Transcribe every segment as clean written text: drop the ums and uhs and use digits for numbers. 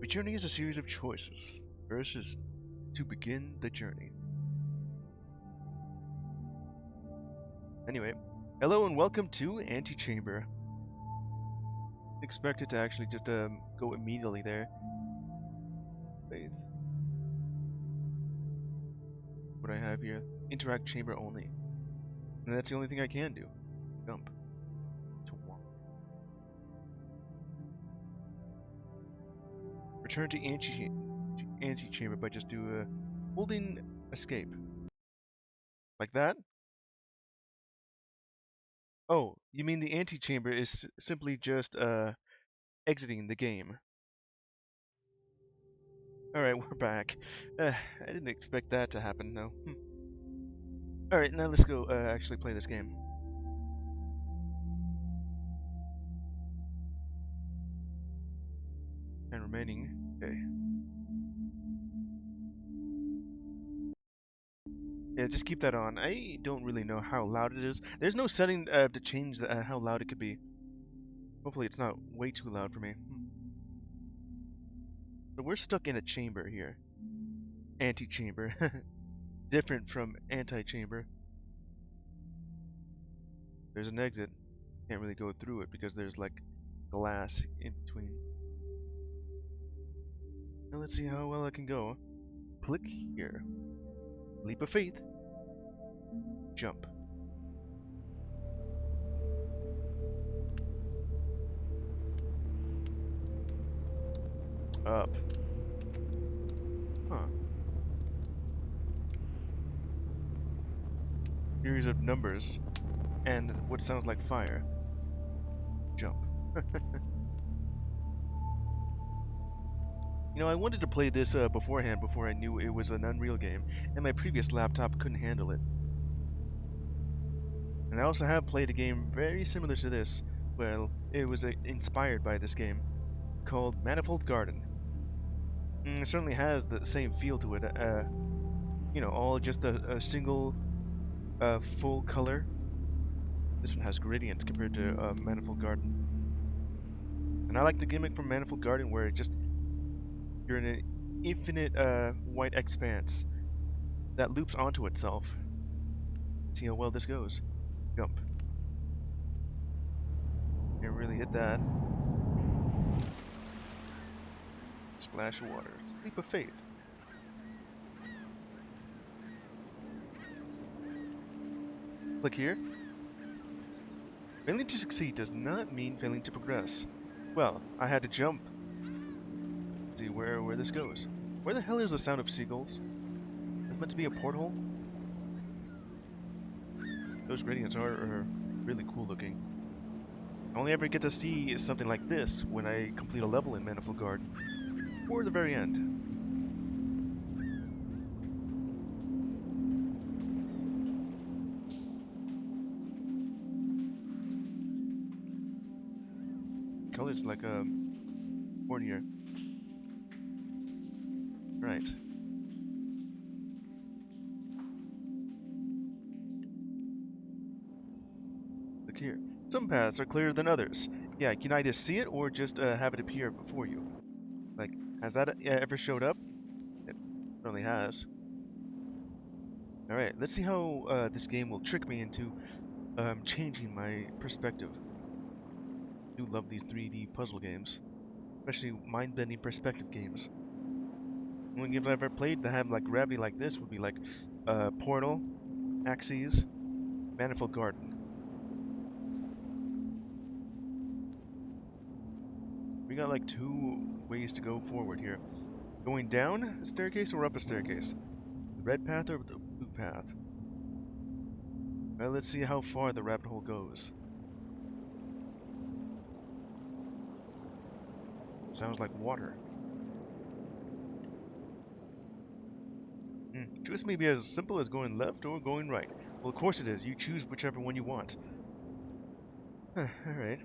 A journey is a series of choices. First is to begin the journey. Anyway, hello and welcome to Antichamber. Expect it to actually just go immediately there. Faith. What I have here, interact chamber only, and that's the only thing I can do. Jump. To walk. Return to Antichamber by just holding escape. Like that? Oh, you mean the Antichamber is simply just exiting the game. Alright, we're back. I didn't expect that to happen, no. Alright, now let's go actually play this game. And remaining. Okay. Yeah, just keep that on. I don't really know how loud it is. There's no setting to change how loud it could be. Hopefully it's not way too loud for me. But we're stuck in a chamber here. Antichamber. Different from anti-chamber. There's an exit. Can't really go through it because there's like glass in between. Now let's see how well I can go. Click here. Leap of faith. Jump. Up. Huh. Series of numbers and what sounds like fire. Jump. You know, I wanted to play this beforehand before I knew it was an Unreal game, and my previous laptop couldn't handle it. And I also have played a game very similar to this. Well, it was inspired by this game, called Manifold Garden. It certainly has the same feel to it. You know, all just a single full color. This one has gradients compared to Manifold Garden. And I like the gimmick from Manifold Garden where it just you're in an infinite white expanse that loops onto itself. See how well this goes. Jump. Can't really hit that. Splash of water. It's a leap of faith. Click here. Failing to succeed does not mean failing to progress. Well, I had to jump. See where this goes. Where the hell is the sound of seagulls? It's meant to be a porthole? Those gradients are really cool looking. I only ever get to see something like this when I complete a level in Manifold Garden. Or the very end. Color's like a cornier. Right. Look here. Some paths are clearer than others. Yeah, you can either see it or just have it appear before you. Like, has that ever showed up? It certainly has. Alright, let's see how this game will trick me into changing my perspective. I do love these 3D puzzle games. Especially mind-bending perspective games. The only games I've ever played that have like gravity like this would be like Portal, Axes, Manifold Garden. We got like two ways to go forward here. Going down a staircase or up a staircase? The red path or the blue path? Well, let's see how far the rabbit hole goes. Sounds like water. Choice may be as simple as going left or going right. Well, of course it is. You choose whichever one you want. Alright.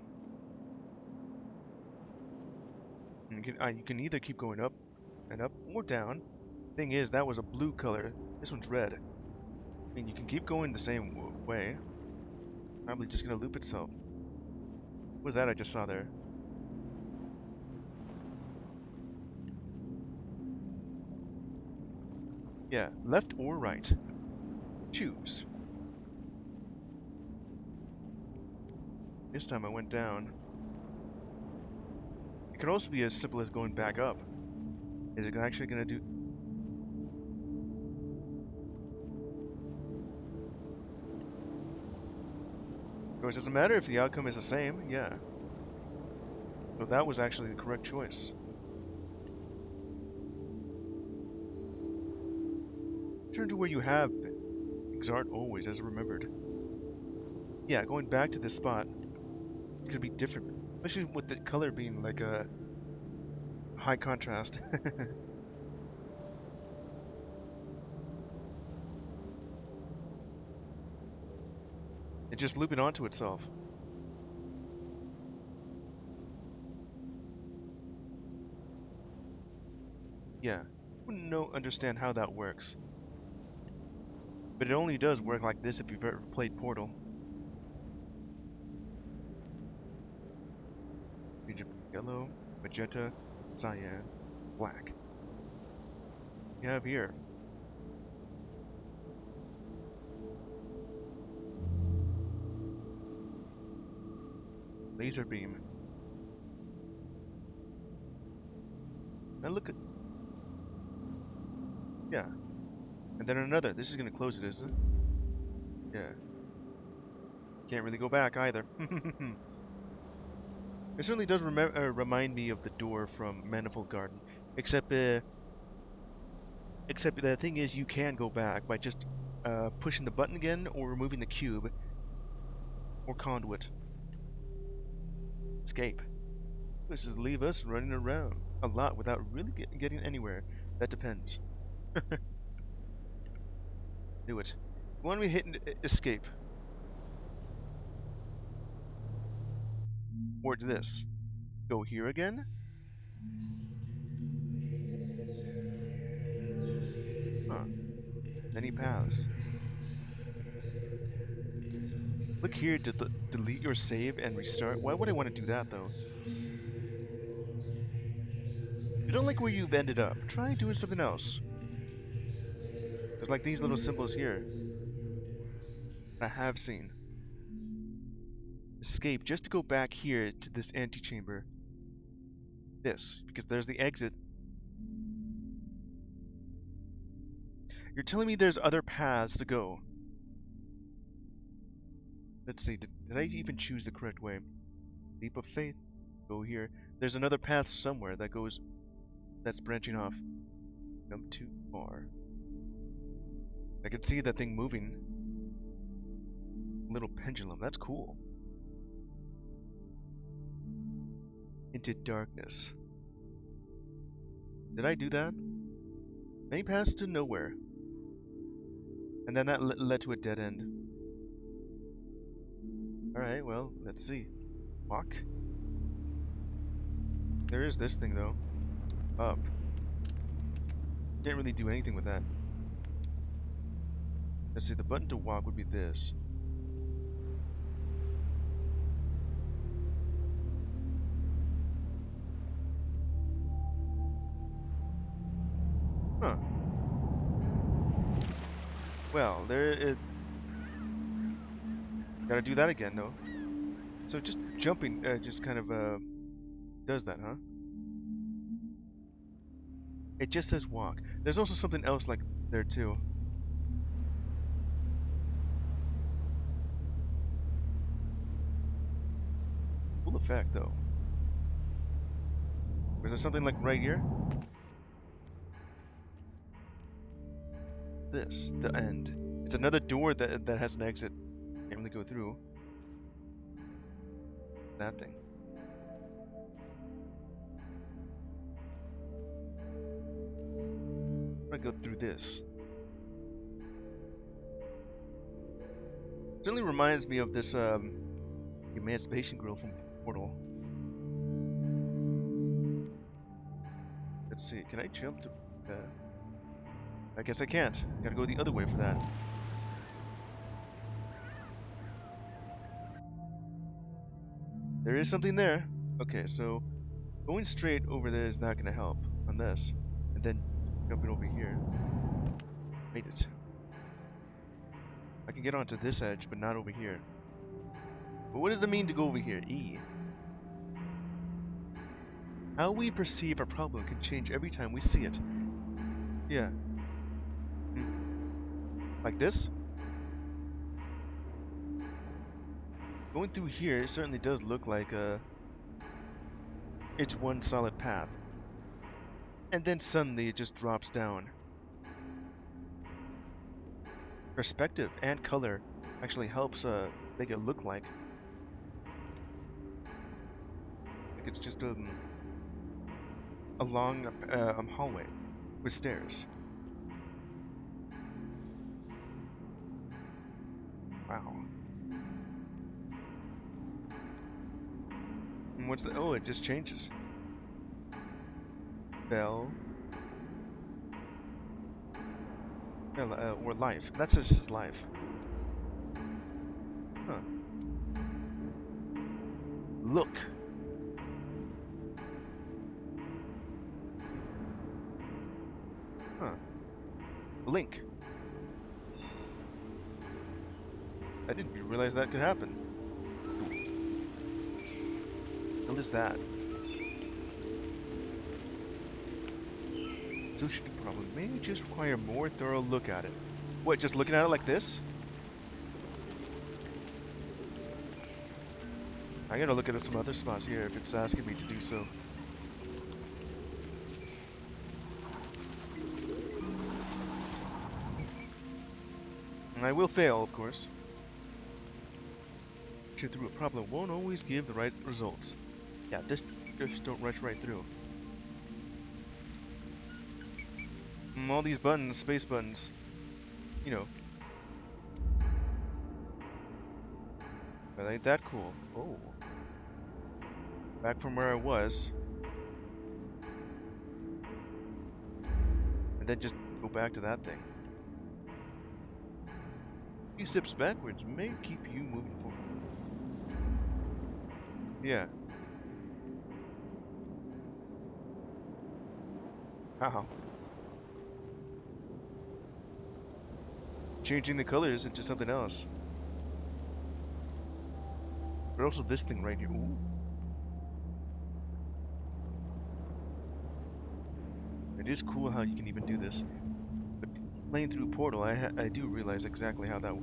You can either keep going up and up or down. Thing is, that was a blue color. This one's red. I mean, you can keep going the same way. Probably just gonna loop itself. What was that I just saw there? Yeah, left or right. Choose. This time I went down. It could also be as simple as going back up. Is it actually gonna do... Of course, it doesn't matter if the outcome is the same, yeah. So that was actually the correct choice. Turn to where you have been. Things aren't always as remembered. Yeah, going back to this spot, it's gonna be different. Especially with the color being like a high contrast. It's just looping onto itself. Yeah, wouldn't understand how that works. But it only does work like this if you've ever played Portal. Yellow, magenta, cyan, black. You have here. Laser beam. Now look at... Yeah. And then another. This is gonna close it, isn't it? Yeah. Can't really go back either. It certainly does remind me of the door from Manifold Garden, except the thing is you can go back by just pushing the button again or removing the cube or conduit. Escape. This is leave us running around a lot without really getting anywhere. That depends. Do it. When we hit escape. Or it's this. Go here again? Huh. Many paths. Click here to delete your save and restart. Why would I want to do that, though? If you don't like where you've ended up, try doing something else. There's like these little symbols here. I have seen. Escape, just to go back here to this antechamber. This, because there's the exit. You're telling me there's other paths to go. Let's see, did I even choose the correct way? Leap of faith. Go here. There's another path somewhere that goes... that's branching off. Jump too far. I can see that thing moving. Little pendulum, that's cool. Into darkness. Did I do that? Many paths to nowhere. And then that led to a dead end. Alright, well, let's see. Walk. There is this thing, though. Up. Can't really do anything with that. Let's see, the button to walk would be this. Huh. Well, there it... Gotta do that again, though. So just jumping, just kind of, does that, huh? It just says walk. There's also something else like there, too. Cool effect, though. Was there something like right here? This, the end. It's another door that has an exit. Can't really go through. That thing. I'm gonna go through this. Certainly reminds me of this emancipation grill from Portal. Let's see, can I jump to I guess I can't. Gotta go the other way for that. There is something there. Okay, so going straight over there is not gonna help on this. And then jumping over here. Made it. I can get onto this edge, but not over here. But what does it mean to go over here? E. How we perceive a problem can change every time we see it. Yeah. Like this? Going through here, it certainly does look like it's one solid path. And then suddenly it just drops down. Perspective and color actually helps make it look like it's just a long hallway with stairs. Wow. And what's the... Oh, it just changes. Bell. Or life. That's just his life. Huh. Look. Huh. Blink. I didn't realize that could happen. What is that? Solution to problem may just require a more thorough look at it. What, just looking at it like this? I gotta look at some other spots here if it's asking me to do so. And I will fail, of course. Pushing through a problem won't always give the right results. Yeah, just don't rush right through. All these buttons, space buttons, you know. But ain't that cool? Oh. Back from where I was. And then just go back to that thing. A few steps backwards may keep you moving forward. Yeah. Wow. Changing the colors into something else. But also this thing right here. Ooh. It is cool how you can even do this. But playing through Portal, I do realize exactly how that.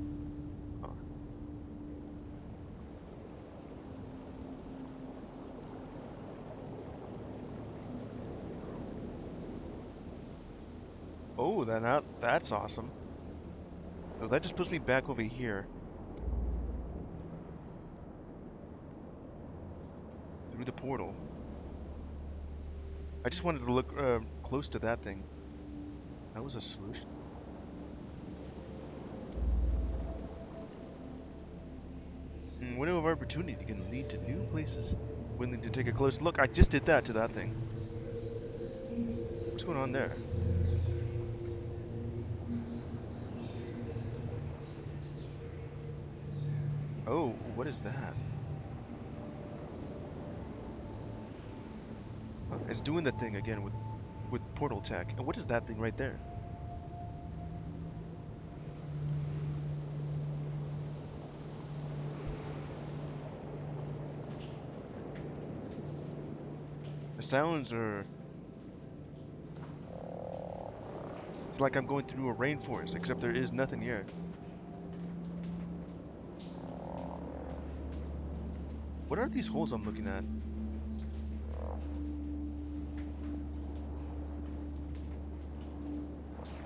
Oh, that's awesome. Oh, that just puts me back over here. Through the portal. I just wanted to look close to that thing. That was a solution. Window of opportunity can lead to new places. Willing to take a close look. I just did that to that thing. What's going on there? Oh, what is that? It's doing the thing again with portal tech. And what is that thing right there? The sounds are... It's like I'm going through a rainforest, except there is nothing here. What are these holes I'm looking at?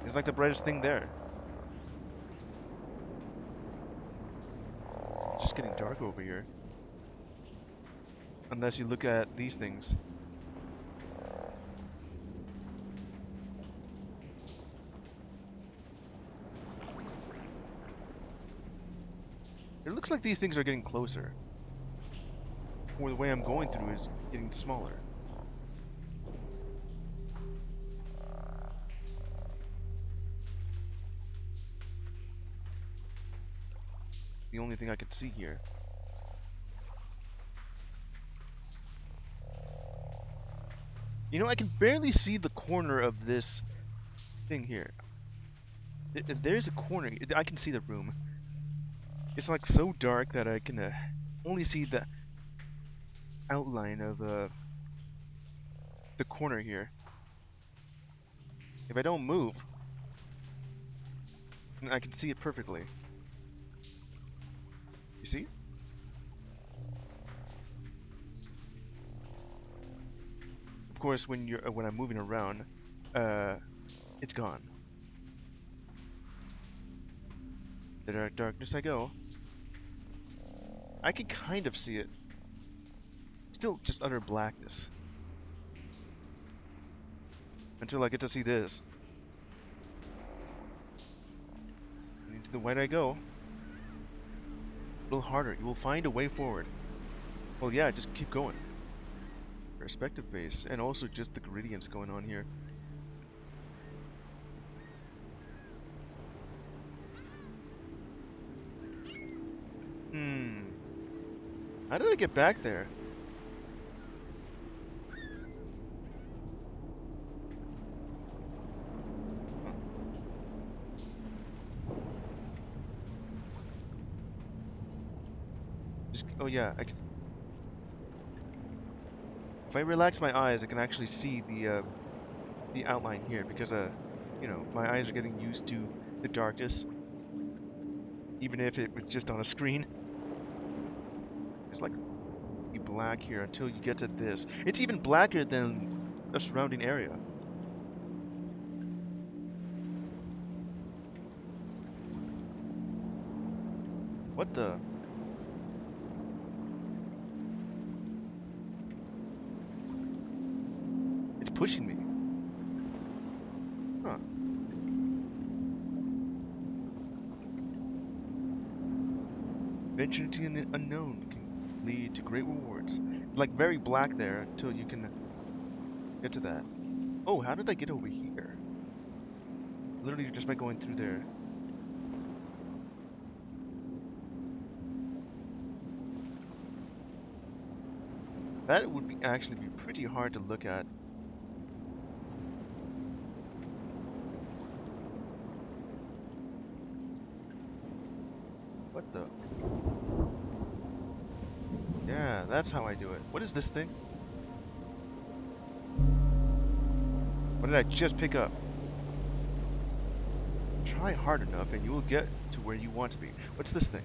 It's like the brightest thing there. It's just getting dark over here. Unless you look at these things. It looks like these things are getting closer. Or the way I'm going through is getting smaller. The only thing I could see here. You know, I can barely see the corner of this thing here. There's a corner. I can see the room. It's like so dark that I can only see the outline of the corner here. If I don't move, I can see it perfectly. You see? Of course, when I'm moving around, it's gone. The darkness I go. I can kind of see it. Still just utter blackness. Until I get to see this. Into the white I go. A little harder. You will find a way forward. Well, yeah, just keep going. Perspective base, and also just the gradients going on here. How did I get back there? Oh yeah, I can. If I relax my eyes, I can actually see the outline here because you know, my eyes are getting used to the darkness, even if it was just on a screen. It's like be black here until you get to this. It's even blacker than the surrounding area. What the? It's pushing me. Huh. Venture into the unknown can lead to great rewards. Like very black there until you can get to that. Oh, how did I get over here? Literally just by going through there. That would be actually be pretty hard to look at. What the? Yeah, that's how I do it. What is this thing? What did I just pick up? Try hard enough and you will get to where you want to be. What's this thing?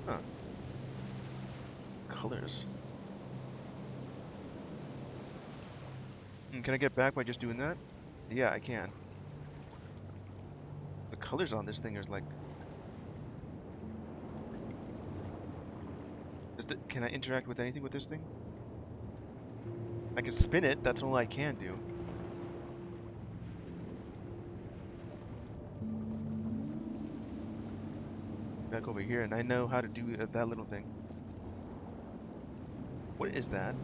Huh. Colors. Can I get back by just doing that? Yeah, I can. The colors on this thing are like... Can I interact with anything with this thing? I can spin it, that's all I can do. Back over here, and I know how to do that little thing. What is that?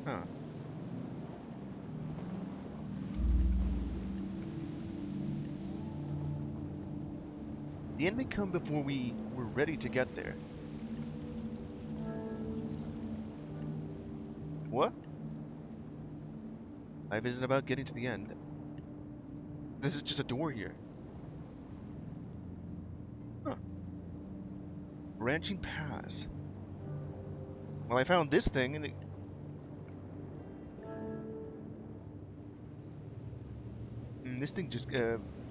Huh. The end may come before we were ready to get there. What? Life isn't about getting to the end. This is just a door here. Huh. Branching paths. Well, I found this thing and it... this thing just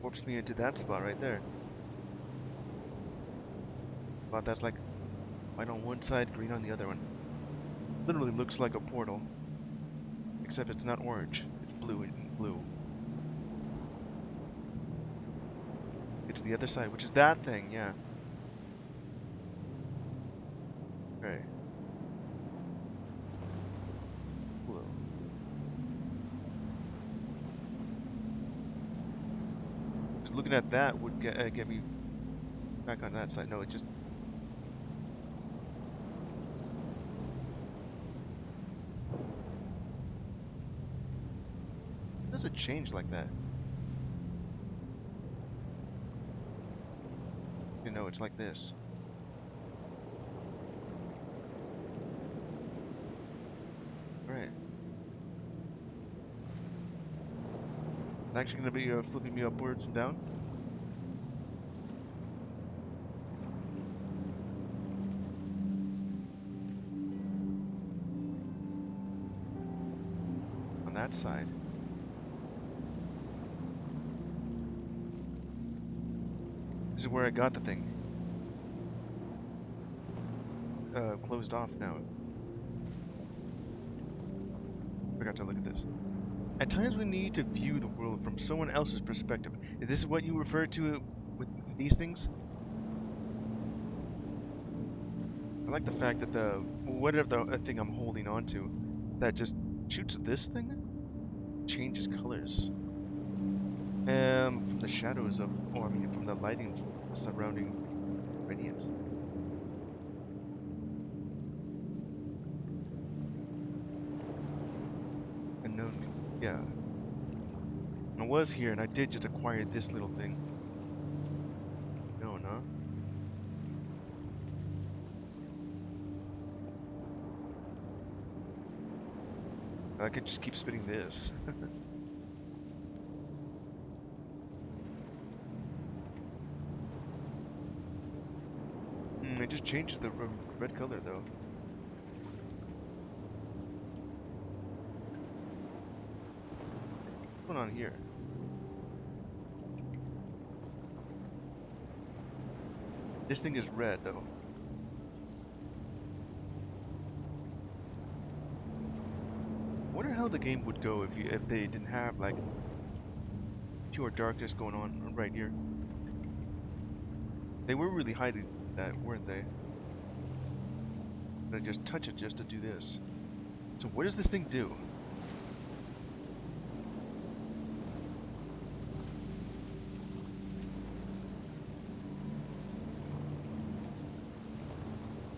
warps me into that spot right there. But that's like white on one side, green on the other one. Literally looks like a portal. Except it's not orange. It's blue and blue. It's the other side, which is that thing, yeah. Right. Whoa. Just looking at that would get me back on that side. No, it just... How does it change like that? You know, it's like this. Alright. It's actually gonna be flipping me upwards and down. On that side. This is where I got the thing. Closed off now. Forgot to look at this. At times we need to view the world from someone else's perspective. Is this what you refer to with these things? I like the fact that the whatever the thing I'm holding on to that just shoots this thing changes colors. From the shadows of, or I mean from the lighting surrounding radiance. And no, yeah. I was here and I did just acquire this little thing. No. I could just keep spitting this. It just changes the red color though. What's going on here? This thing is red though. I wonder how the game would go if they didn't have like pure darkness going on right here. They were really hiding that, weren't they? But I just touch it just to do this. So what does this thing do?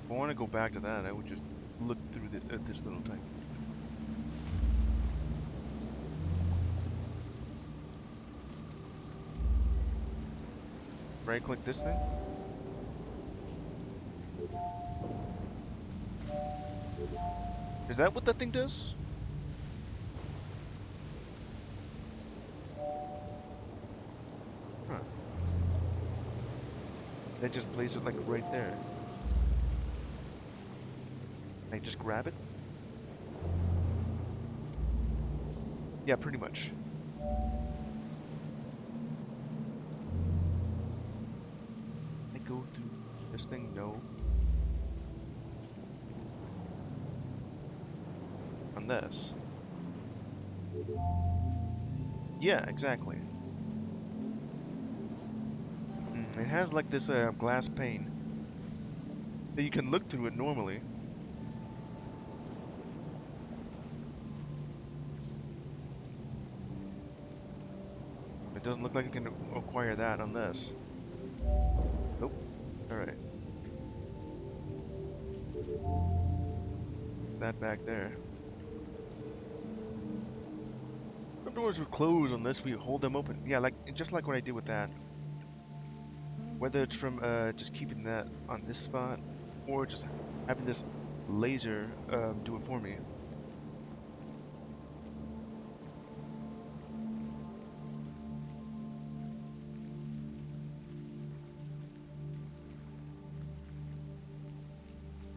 If I want to go back to that, I would just look through this little thing. Right click this thing. Is that what that thing does? Huh. They just place it like right there. I just grab it? Yeah, pretty much. I go through this thing? No. On this. Yeah, exactly. It has like this glass pane that you can look through it normally. It doesn't look like you can acquire that on this. Nope. Alright. What's that back there? The doors would close unless we hold them open. Yeah, like just like what I did with that. Whether it's from just keeping that on this spot or just having this laser do it for me.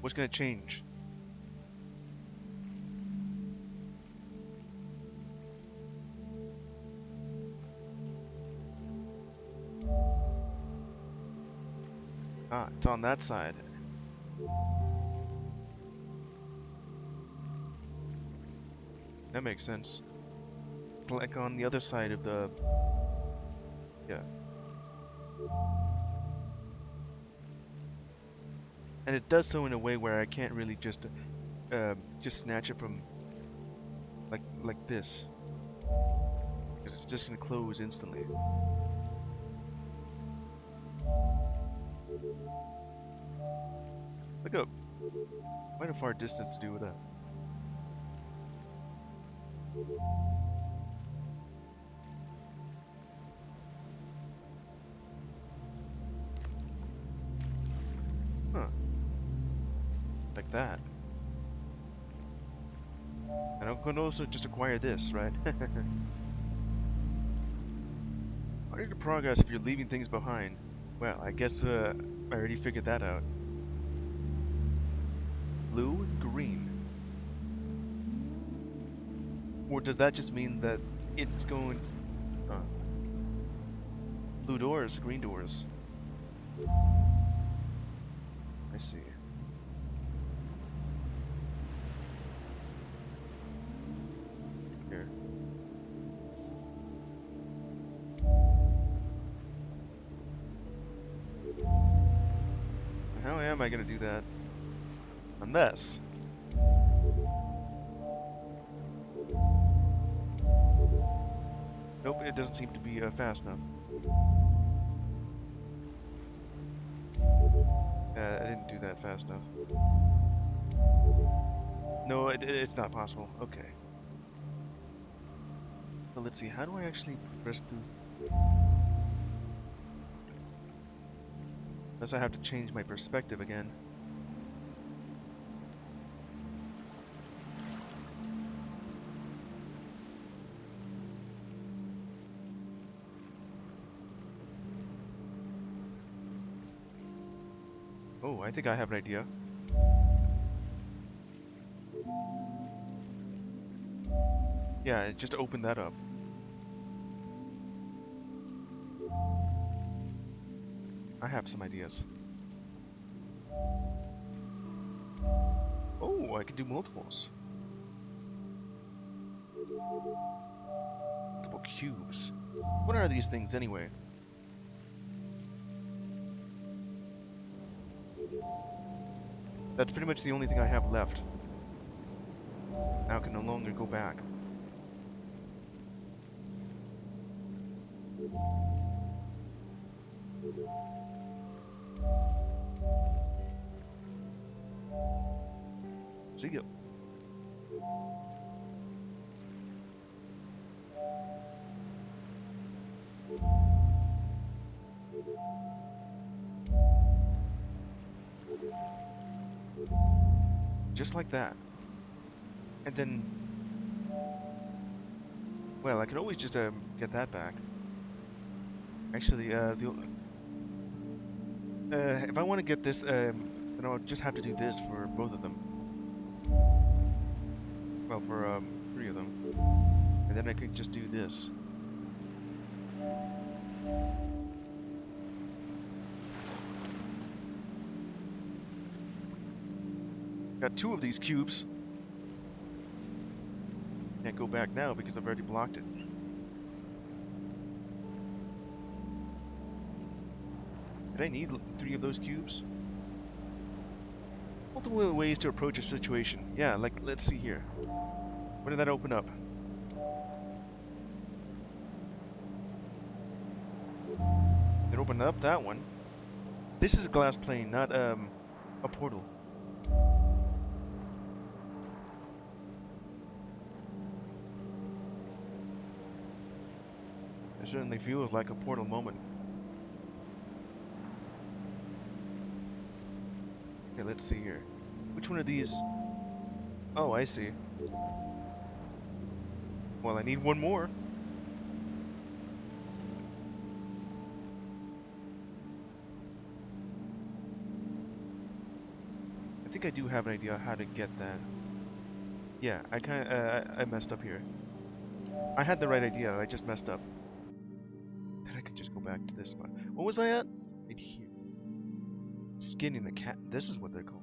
What's gonna change? Ah, it's on that side. That makes sense. It's like on the other side of the... Yeah. And it does so in a way where I can't really just snatch it from like this, because it's just gonna close instantly. Look up. Quite a far distance to do with that. Huh. Like that. I can also just acquire this, right? Harder to progress if you're leaving things behind. Well, I guess I already figured that out. Blue and green. Or does that just mean that it's going... blue doors, green doors. I see. Here. How am I gonna do that? Unless... Nope, it doesn't seem to be fast enough. I didn't do that fast enough. No, it's not possible. Okay. So let's see, how do I actually progress through? Unless I have to change my perspective again. Oh, I think I have an idea. Yeah, just open that up. I have some ideas. Oh, I can do multiples. Multiple cubes. What are these things anyway? That's pretty much the only thing I have left. Now I can no longer go back. See ya. Just like that. And then... Well, I can always just get that back. Actually, if I want to get this, then I'll just have to do this for both of them. Well, for 3 of them. And then I could just do this. Got 2 of these cubes. Can't go back now because I've already blocked it. Did I need 3 of those cubes? Multiple ways to approach a situation. Yeah, like, let's see here. When did that open up? It opened up that one. This is a glass plane, not a portal. It certainly feels like a portal moment. Okay, let's see here. Which one of these? Oh, I see. Well, I need one more. I think I do have an idea how to get that. Yeah, I messed up here. I had the right idea, I just messed up. Then I could just go back to this spot. What was I at? Right here. Skinning the cat. This is what they're called.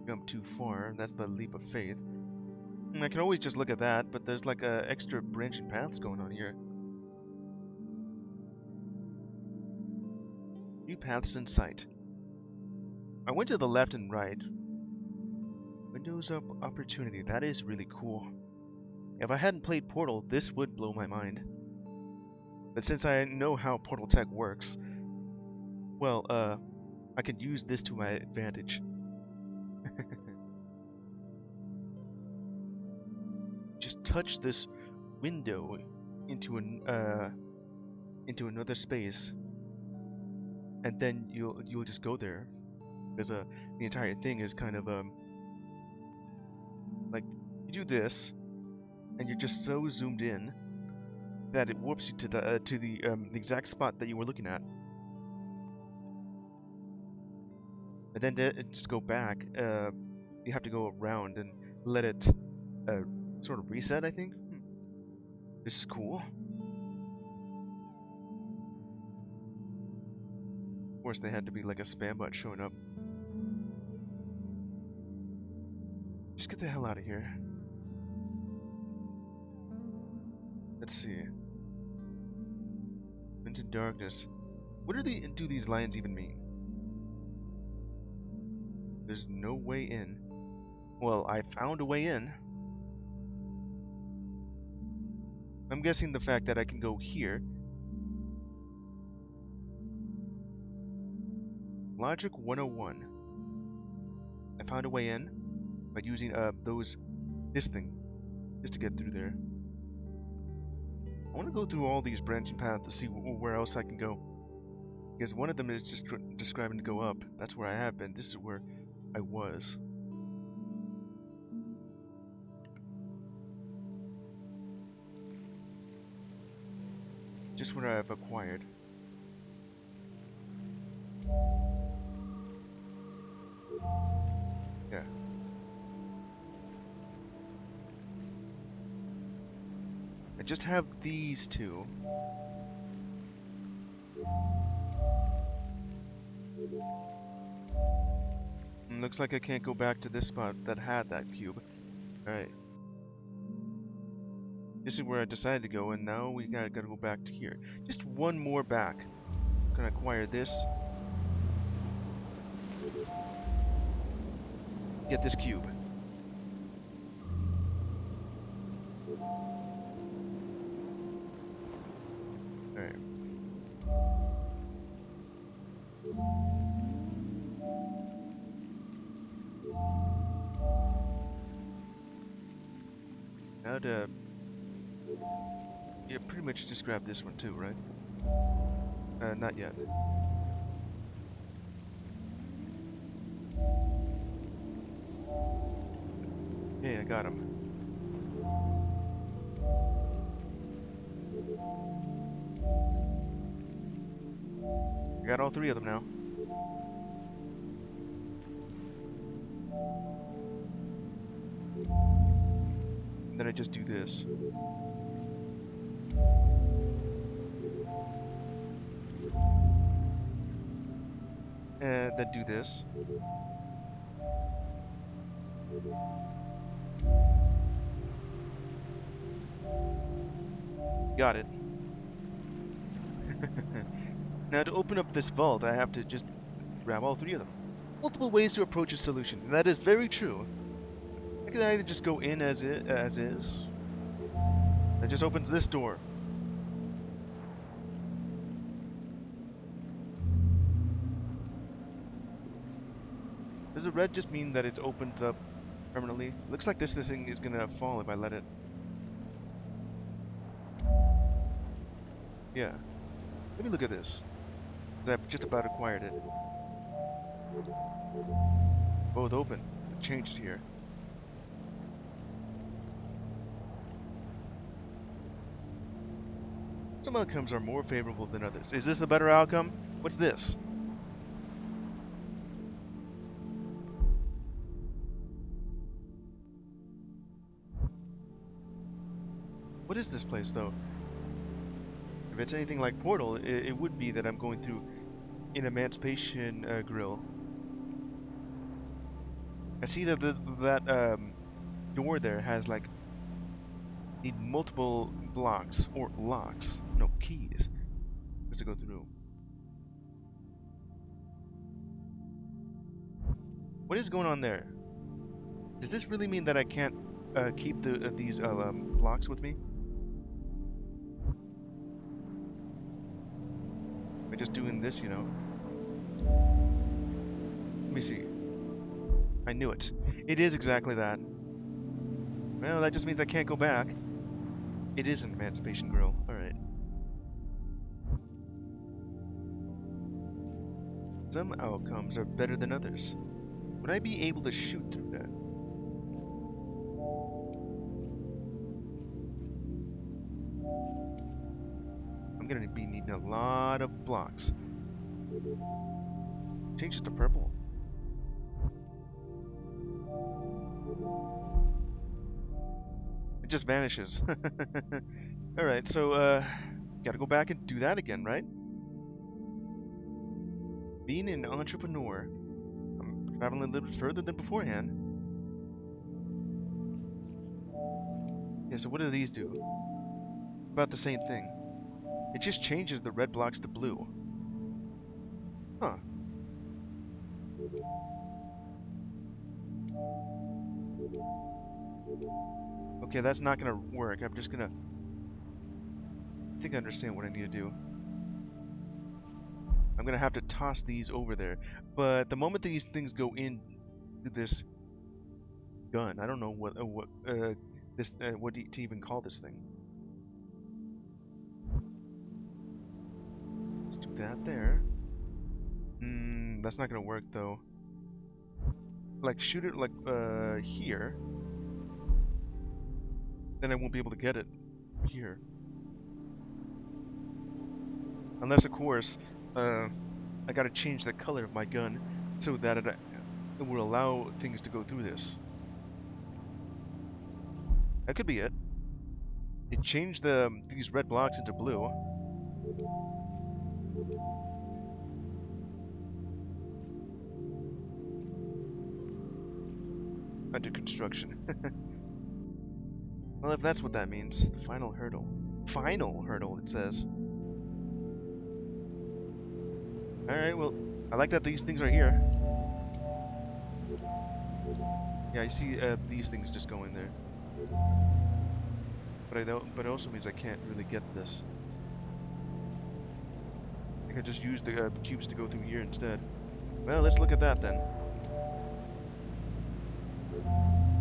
Jump too far. That's the leap of faith. I can always just look at that, but there's like extra branching paths going on here. New paths in sight. I went to the left and right. Windows of opportunity. That is really cool. If I hadn't played Portal, this would blow my mind. But since I know how Portal tech works, well, I could use this to my advantage. Just touch this window into another space, and then you'll just go there, because the entire thing is kind of You do this, and you're just so zoomed in that it warps you to the exact spot that you were looking at. And then to just go back, you have to go around and let it sort of reset, I think. This is cool. Of course, they had to be like a spam bot showing up. Just get the hell out of here. Let's see. Into darkness. What do these lines even mean? There's no way in. Well, I found a way in. I'm guessing the fact that I can go here. Logic 101. I found a way in by using this thing, just to get through there. I want to go through all these branching paths to see where else I can go. Because one of them is just describing to go up. That's where I have been. This is where I was. Just what I've acquired. Yeah. I just have these two. Looks like I can't go back to this spot that had that cube. Alright. This is where I decided to go, and now we gotta go back to here. Just one more back. I'm gonna acquire this. Get this cube. Alright. Now to... Yeah, pretty much just grab this one too, right? Not yet. Hey, I got him. I got all three of them now. And then I just do this. And then do this. Got it. Now to open up this vault, I have to just grab all three of them. Multiple ways to approach a solution, and that is very true. I can either just go in as is. That just opens this door. Does the red just mean that it opens up permanently? Looks like this thing is gonna fall if I let it. Yeah. Let me look at this. 'Cause I've just about acquired it. Both open. The change is here. Some outcomes are more favorable than others. Is this the better outcome? What's this? What is this place, though? If it's anything like Portal, it would be that I'm going through an Emancipation grill. I see that that door there has like need multiple blocks or locks, no keys, just to go through. What is going on there? Does this really mean that I can't keep these blocks with me? By just doing this, you know. Let me see. I knew it. It is exactly that. Well, that just means I can't go back. It is an Emancipation Grill. Alright. Some outcomes are better than others. Would I be able to shoot through that? gonna be needing a lot of blocks. Change it to purple. It just vanishes. Alright, so, gotta go back and do that again, right? Being an entrepreneur, I'm traveling a little bit further than beforehand. Yeah, so what do these do? About the same thing. It just changes the red blocks to blue. Huh. Okay, that's not gonna work. I'm just gonna... I think I understand what I need to do. I'm gonna have to toss these over there. But the moment these things go into this gun, I don't know what to even call this thing. Let's do that there. That's not gonna work though. Like shoot it like here. Then I won't be able to get it here. Unless of course, I gotta change the color of my gun so that it will allow things to go through this. That could be it. It changed these red blocks into blue. Under construction. Well, if that's what that means. The final hurdle. Final hurdle, it says. Alright, well, I like that these things are here. Yeah, I see these things just going there. But it also means I can't really get this. I think I just use the cubes to go through here instead. Well, let's look at that then.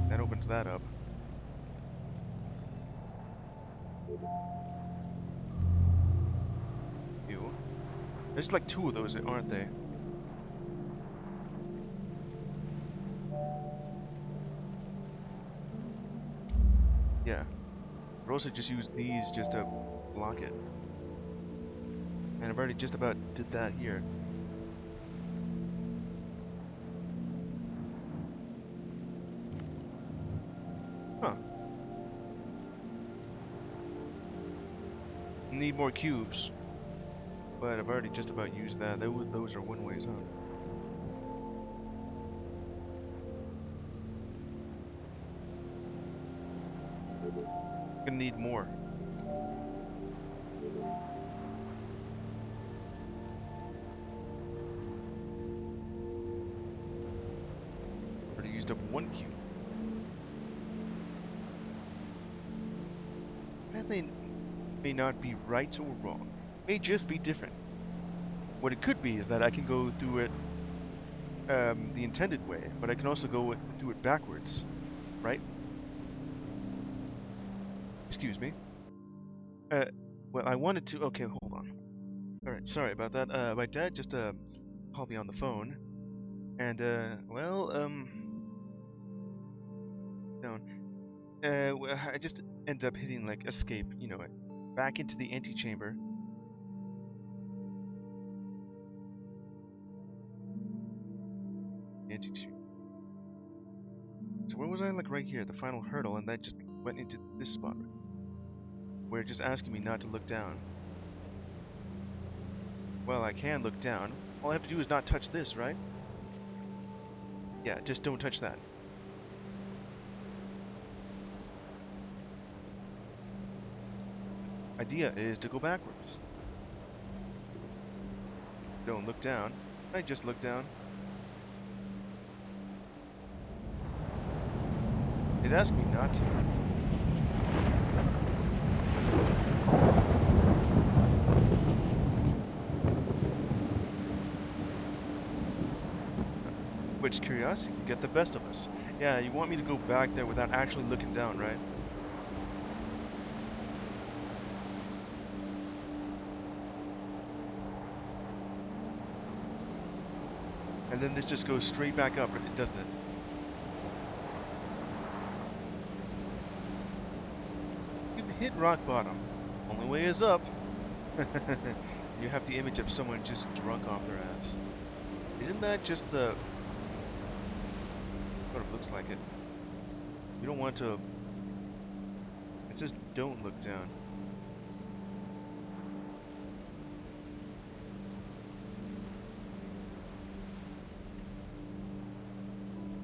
That opens that up. Ew. There's like two of those, aren't they? Yeah. I've also just used these just to block it. And I've already just about did that here. Huh. Need more cubes. But I've already just about used that. Those are one ways up. Gonna need more. Already used up one cube. That thing may not be right or wrong. May just be different. What it could be is that I can go through it the intended way, but I can also go through it backwards, right? Excuse me. Well, I wanted to... Okay, hold on. Alright, sorry about that. My dad just called me on the phone. And, well, down. Well, I just ended up hitting, like, escape, you know, back into the Antichamber. Antichamber. So where was I? Like, right here, the final hurdle, and that just went into this spot. Where it's just asking me not to look down. Well, I can look down. All I have to do is not touch this, right? Yeah, just don't touch that. Idea is to go backwards. Don't look down. I just look down. It asked me not to. Which curiosity can get the best of us. Yeah, you want me to go back there without actually looking down, right? And then this just goes straight back up, doesn't it? You've hit rock bottom. Only way is up. You have the image of someone just drunk off their ass. Isn't that just the... Sort of looks like it. You don't want to... It says don't look down.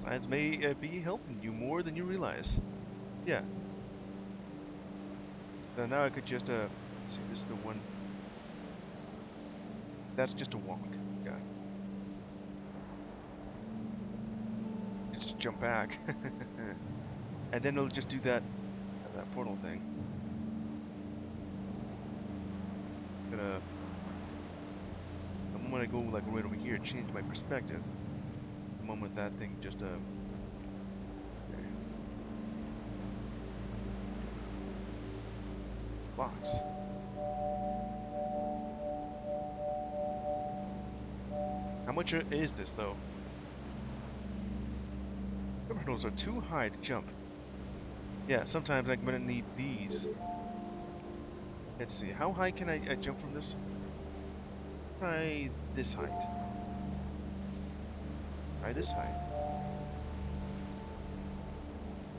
Science may be helping you more than you realize. Yeah. So now I could just, let's see, this is the one. That's just a walk. Yeah. Just jump back. And then it'll just do that portal thing. The moment I go like right over here, change my perspective. The moment that thing just box. How much is this though? Jump hurdles are too high to jump. Yeah, sometimes I'm gonna need these. Let's see, how high can I jump from this? Try this height. Try this height.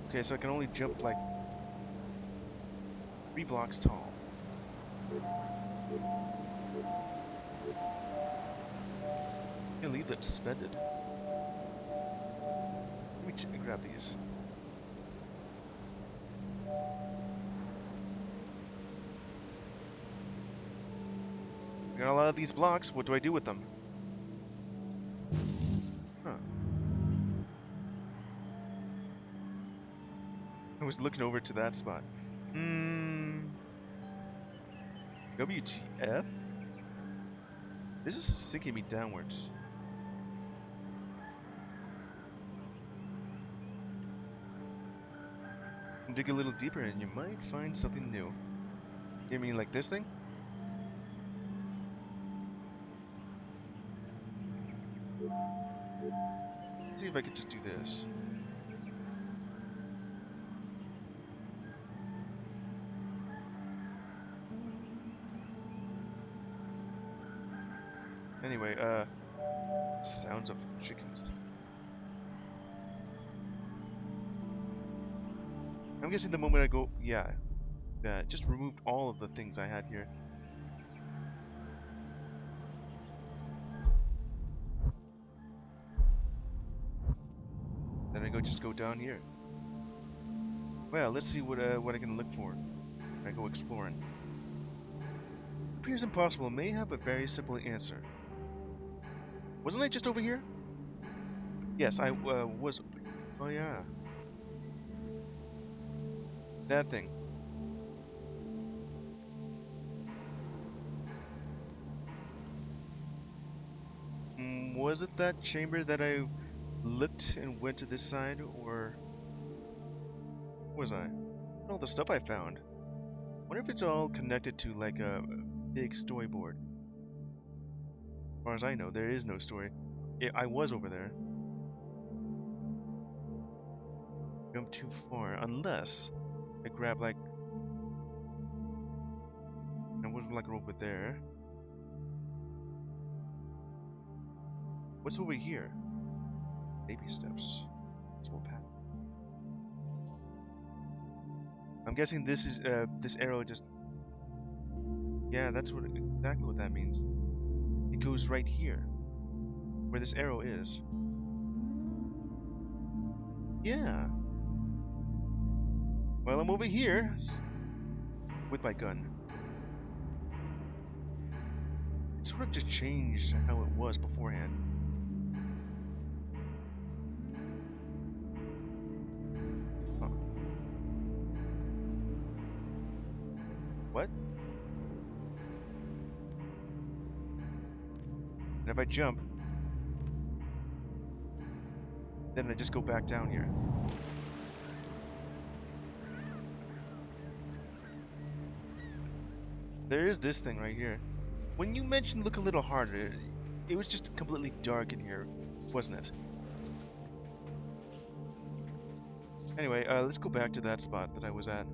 Okay, so I can only jump like 3 blocks tall. Can leave it suspended. Let me grab these. Got a lot of these blocks. What do I do with them? Huh. I was looking over to that spot. WTF? This is sinking me downwards. Dig a little deeper and you might find something new. You mean like this thing? Let's see if I could just do this. Anyway, sounds of chickens. I'm guessing the moment I go, yeah, just removed all of the things I had here. Then I just go down here. Well, let's see what I can look for. I go exploring. Appears impossible. May have a very simple answer. Wasn't I just over here? Yes, I was. Oh yeah. That thing. Was it that chamber that I looked and went to this side, or was I? All the stuff I found. Wonder if it's all connected to like a big storyboard. As far as I know, there is no story. I was over there. Jump too far, unless I grab like. I was like over there. What's over here? Baby steps. Small path. I'm guessing this is this arrow just. Yeah, that's exactly what that means. It goes right here, where this arrow is. Yeah. Well, I'm over here with my gun. It sort of just changed how it was beforehand. Huh. What? And if I jump, then I just go back down here. There is this thing right here. When you mentioned look a little harder, it was just completely dark in here, wasn't it? Anyway, let's go back to that spot that I was at.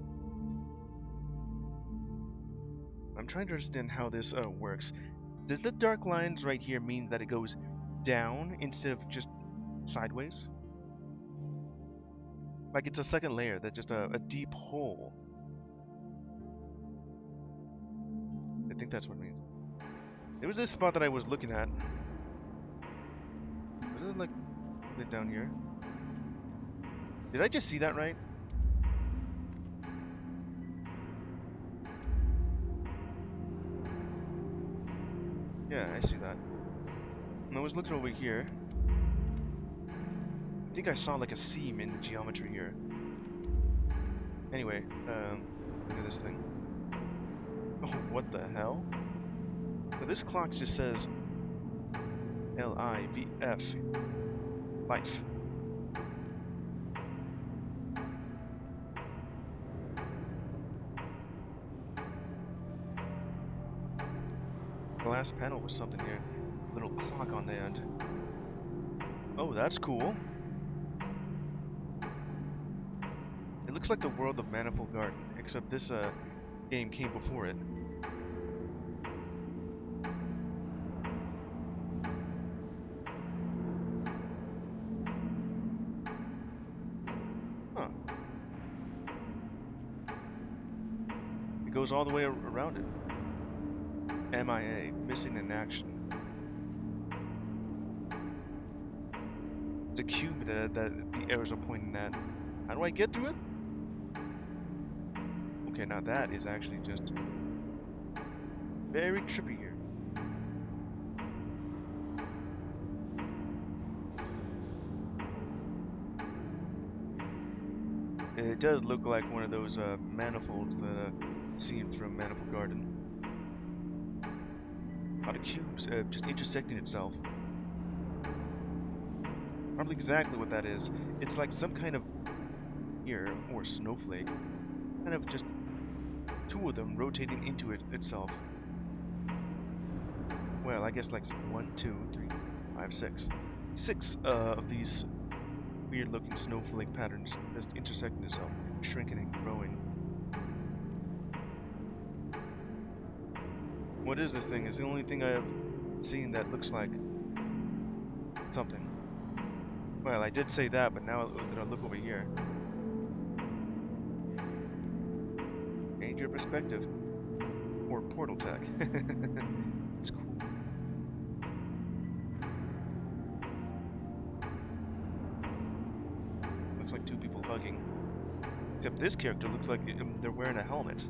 I'm trying to understand how this works. Does the dark lines right here mean that it goes down instead of just sideways? Like it's a second layer, that's just a deep hole. I think that's what it means. There was this spot that I was looking at. Was it like a bit down here? Did I just see that right? Yeah, I see that. And I was looking over here. I think I saw like a seam in the geometry here. Anyway, look at this thing. Oh, what the hell? So this clock just says L-I-V-F. Life. Glass panel with something here. Little clock on the end. Oh, that's cool. It looks like the world of Manifold Garden, except this game came before it. Huh. It goes all the way around it. MIA, missing in action. It's a cube that the arrows are pointing at. How do I get through it? Okay, now that is actually just very trippy here. It does look like one of those manifolds that I've seen from Manifold Garden. A lot of cubes just intersecting itself. Probably exactly what that is. It's like some kind of ear or snowflake. Kind of just two of them rotating into it itself. Well, I guess like 1, 2, 3, 5, 6. 6 of these weird looking snowflake patterns just intersecting itself, shrinking and growing. What is this thing? It's the only thing I've seen that looks like something. Well, I did say that, but now that I look over here. Change your perspective. Or portal tech. It's cool. Looks like two people hugging. Except this character looks like they're wearing a helmet.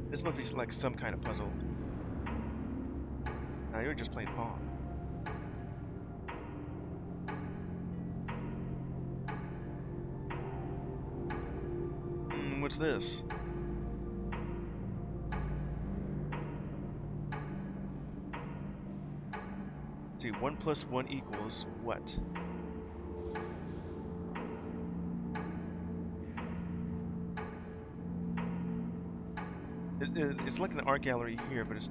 This must be like some kind of puzzle. Now you're just playing Pong. What's this? Let's see, 1 plus 1 equals what? It's like an art gallery here, but it's...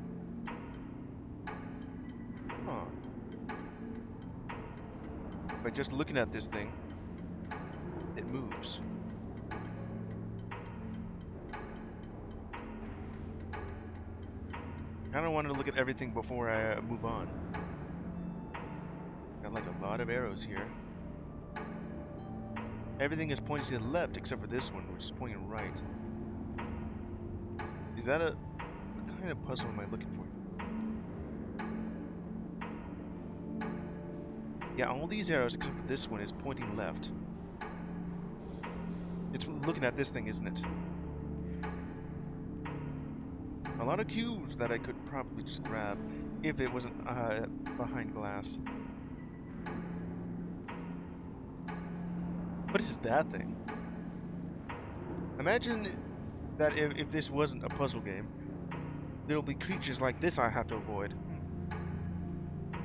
Huh. By just looking at this thing, it moves. I kind of wanted to look at everything before I move on. Got like a lot of arrows here. Everything is pointing to the left except for this one, which is pointing right. Is that what kind of puzzle am I looking for? Yeah, all these arrows except for this one is pointing left. It's looking at this thing, isn't it? A lot of cubes that I could probably just grab if it wasn't behind glass. What is that thing? Imagine that if this wasn't a puzzle game, there'll be creatures like this I have to avoid.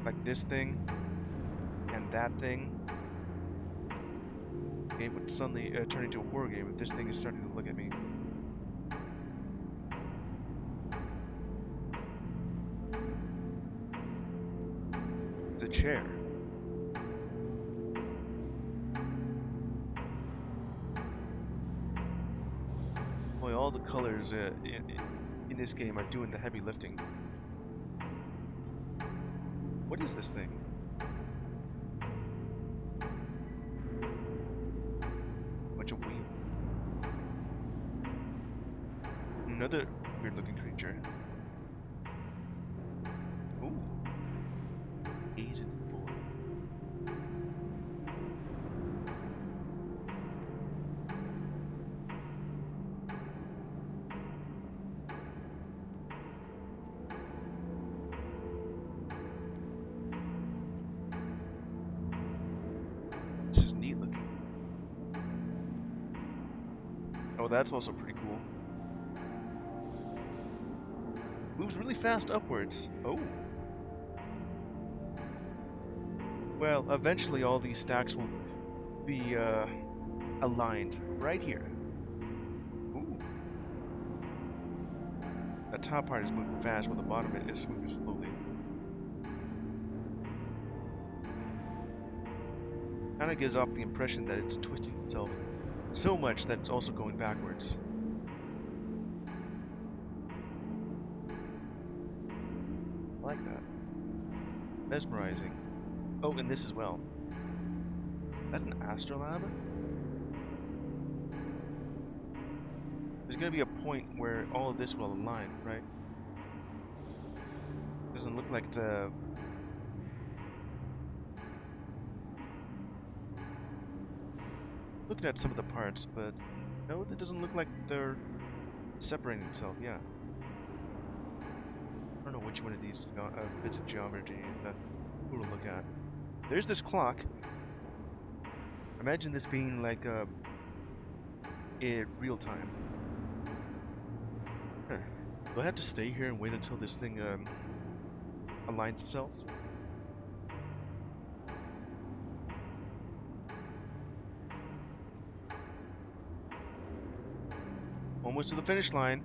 Like this thing, and that thing. The game would suddenly turn into a horror game if this thing is starting to look at me. It's a chair. colors in this game are doing the heavy lifting. What is this thing? Bunch of wheat. Another weird-looking creature. Ooh. Agent 4. This is neat looking. Oh, that's also pretty cool. Moves really fast upwards. Oh. Well, eventually all these stacks will be aligned right here. Ooh. That top part is moving fast, while the bottom is moving slowly. Kind of gives off the impression that it's twisting itself so much that it's also going backwards. I like that. Mesmerizing. Oh, and this as well. Is that an astrolabe? There's gonna be a point where all of this will align, right? Doesn't look like the... Looking at some of the parts, but no, it doesn't look like they're separating themselves, yeah. I don't know which one of these bits of geometry that we'll look at. There's this clock. Imagine this being like in real time. Huh. Do I have to stay here and wait until this thing aligns itself? Almost to the finish line.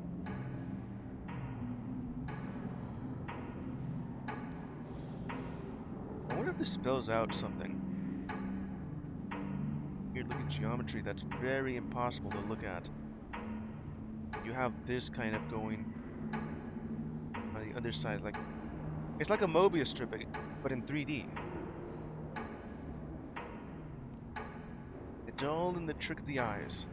I wonder if this spells out something. Weird looking geometry that's very impossible to look at. You have this kind of going on the other side, like it's like a Mobius strip, but in 3D. It's all in the trick of the eyes.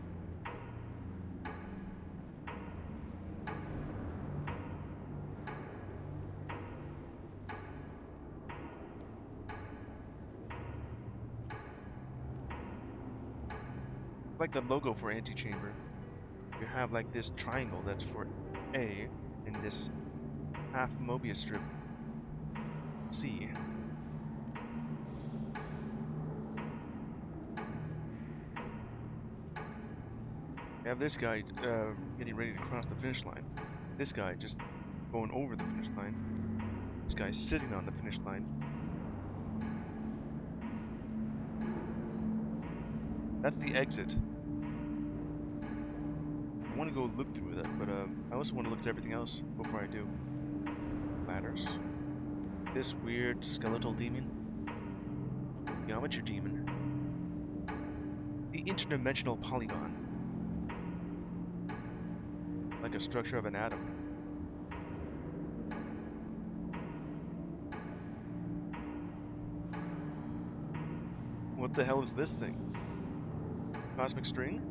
Like the logo for Antichamber. You have like this triangle that's for A, and this half Mobius strip C. You have this guy getting ready to cross the finish line. This guy just going over the finish line. This guy sitting on the finish line. That's the exit. I want to go look through that, but I also want to look at everything else before I do. Ladders. This weird skeletal demon. Geometry demon. The interdimensional polygon. Like a structure of an atom. What the hell is this thing? Cosmic string?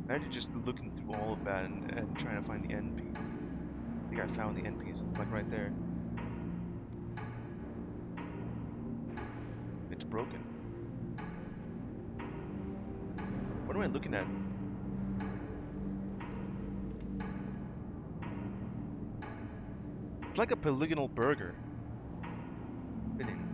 Imagine just looking through all of that and trying to find the end piece. I think I found the end piece, like right there. It's broken. What am I looking at? It's like a polygonal burger. Spinning.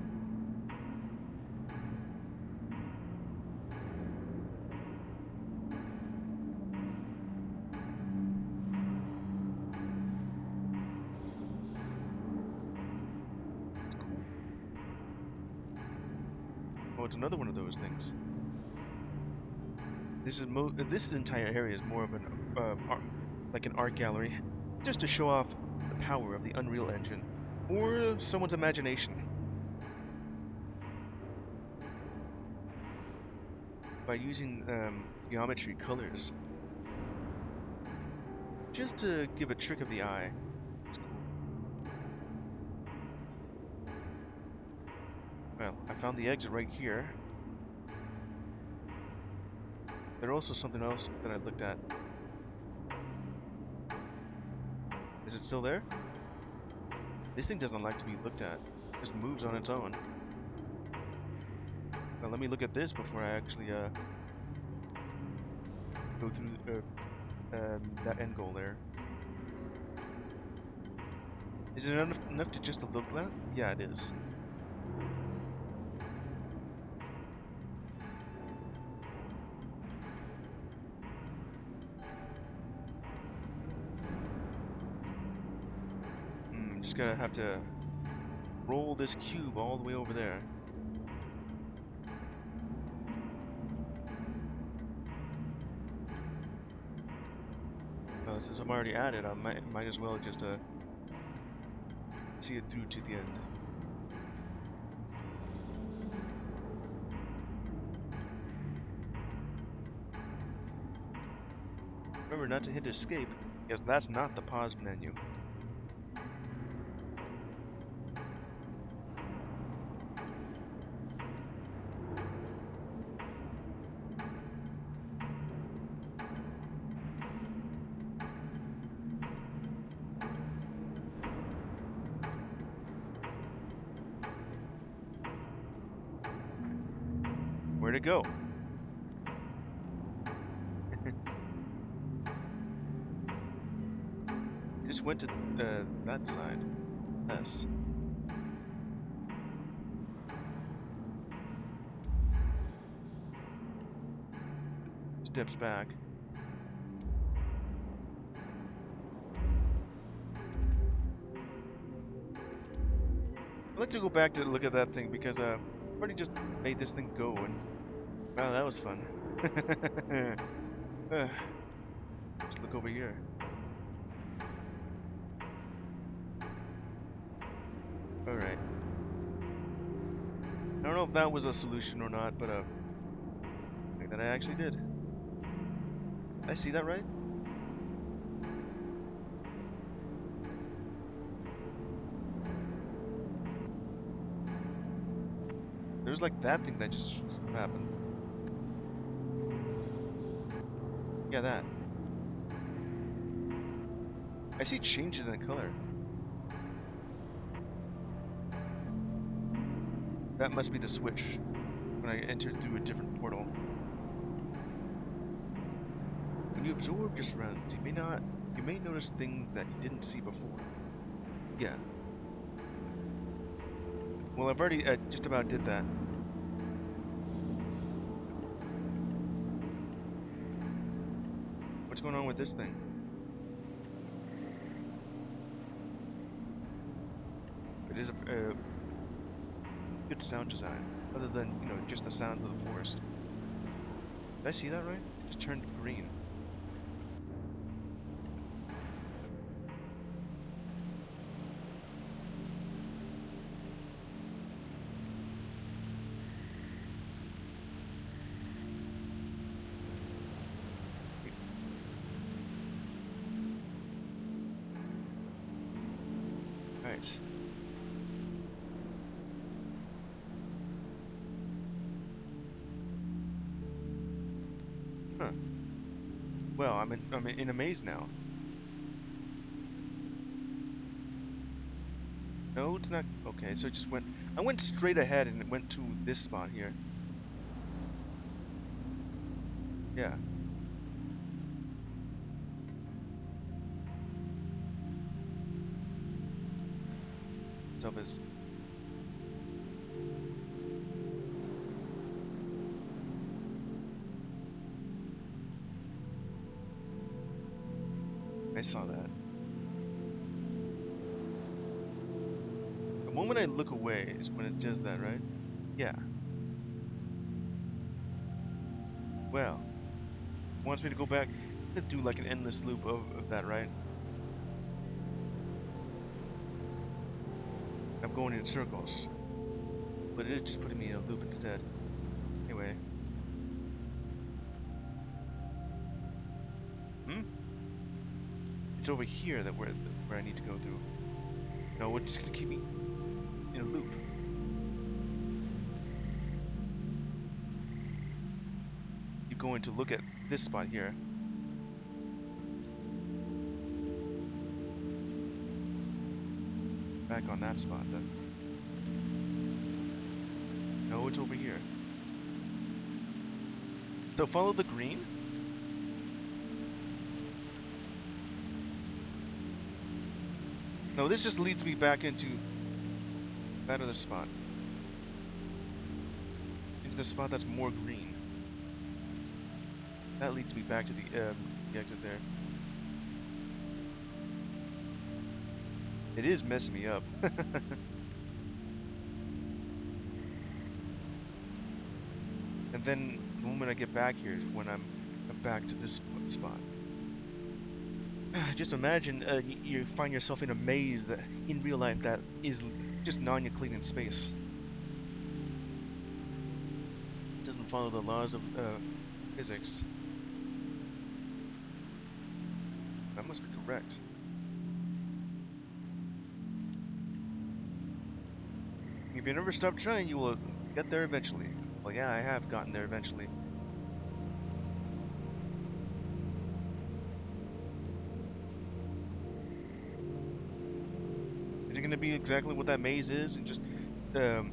Oh, it's another one of those things. This entire area is more of an like an art gallery, just to show off the power of the Unreal Engine, or someone's imagination. by using geometry colors just to give a trick of the eye. It's cool. Well, I found the exit right here. There's also something else that I looked at. Is it still there? This thing doesn't like to be looked at. It just moves on its own. Now let me look at this before I actually go through that end goal there. Is it enough to just look at? Yeah, it is. Just gotta have to roll this cube all the way over there. Since I'm already at it, I might as well just see it through to the end. Remember not to hit escape, because that's not the pause menu. Where'd it go? It just went to that side. Yes. Steps back. I'd like to go back to look at that thing because I've already just made this thing go, and wow, that was fun. Just look over here. Alright. I don't know if that was a solution or not, but I think that I actually did. Did I see that right? There's like that thing that just happened. Yeah, that. I see changes in the color. That must be the switch when I entered through a different portal. When you absorb your surroundings, you may notice things that you didn't see before. Yeah. Well, I've already just about did that. What's going on with this thing? It is a good sound design, other than, you know, just the sounds of the forest. Did I see that right? It just turned green. Right. Huh. Well, I'm in a maze now. No, it's not. Okay, so it just went. I went straight ahead and it went to this spot here. Yeah. Stuff is. I saw that. The moment I look away is when it does that, right? Yeah. Well, it wants me to go back to do like an endless loop of that, right? I'm going in circles, but it just putting me in a loop instead. Anyway, it's over here that where I need to go through. No, we're just gonna keep me in a loop. You're going to look at this spot here. Back on that spot then. No, it's over here. So follow the green. No, this just leads me back into that other spot. Into the spot that's more green. That leads me back to the exit there. It is messing me up. And then the moment I get back here is when I'm back to this spot. Just imagine you find yourself in a maze that, in real life, that is just non-Euclidean space. It doesn't follow the laws of physics. That must be correct. If you never stop trying, you will get there eventually. Well, yeah, I have gotten there eventually. Is it going to be exactly what that maze is, and just going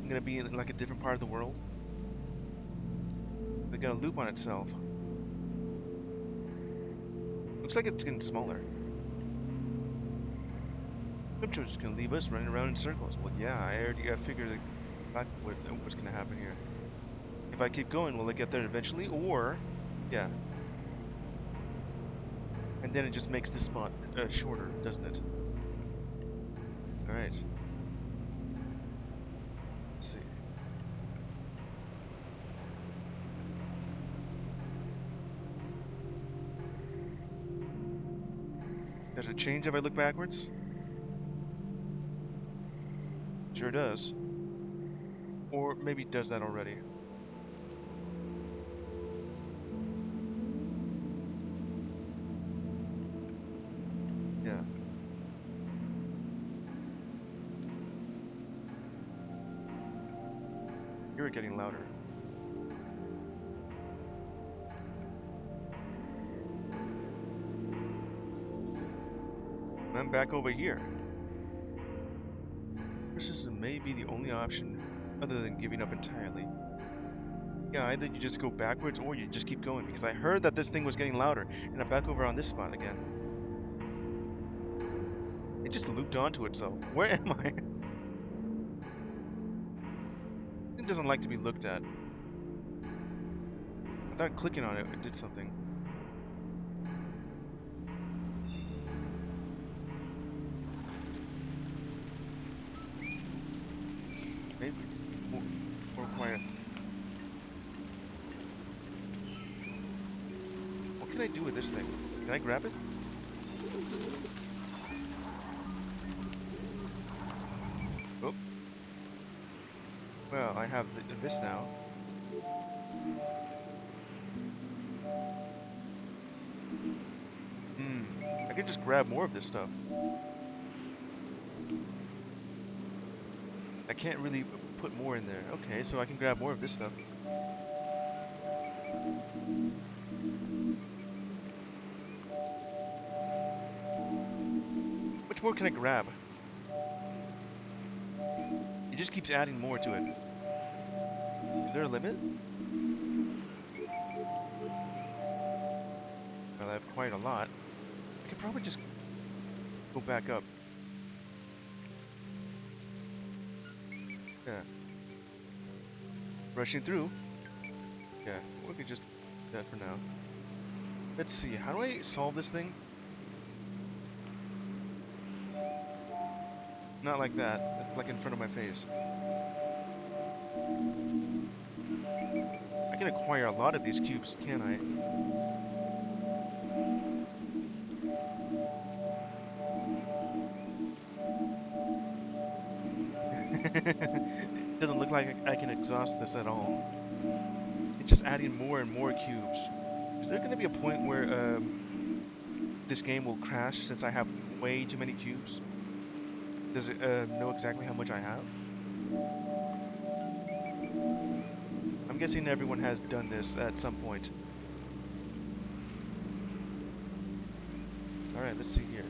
to be in like a different part of the world? They got a loop on itself. Looks like it's getting smaller. I'm just going to leave us running around in circles. Well, yeah, I already figured what's going to happen here. If I keep going, will I get there eventually? Or, yeah. And then it just makes this spot shorter, doesn't it? Alright. Let's see. Does it change if I look backwards? Sure does. Or maybe it does that already. Yeah. You're getting louder. And I'm back over here. This may be the only option other than giving up entirely. Yeah, either you just go backwards or you just keep going, because I heard that this thing was getting louder, and I'm back over on this spot again. It just looped onto itself. Where am I? It doesn't like to be looked at. I thought clicking on it did something. Maybe more quiet. What can I do with this thing? Can I grab it? Oh. Well, I have this now. I can just grab more of this stuff. I can't really put more in there. Okay, so I can grab more of this stuff. Which more can I grab? It just keeps adding more to it. Is there a limit? Well, I have quite a lot. I could probably just go back up. Yeah. Rushing through. Yeah, we could just do that for now. Let's see, how do I solve this thing? Not like that. It's like in front of my face. I can acquire a lot of these cubes, can't I? It doesn't look like I can exhaust this at all. It's just adding more and more cubes. Is there going to be a point where this game will crash since I have way too many cubes? Does it know exactly how much I have? I'm guessing everyone has done this at some point. Alright, let's see here.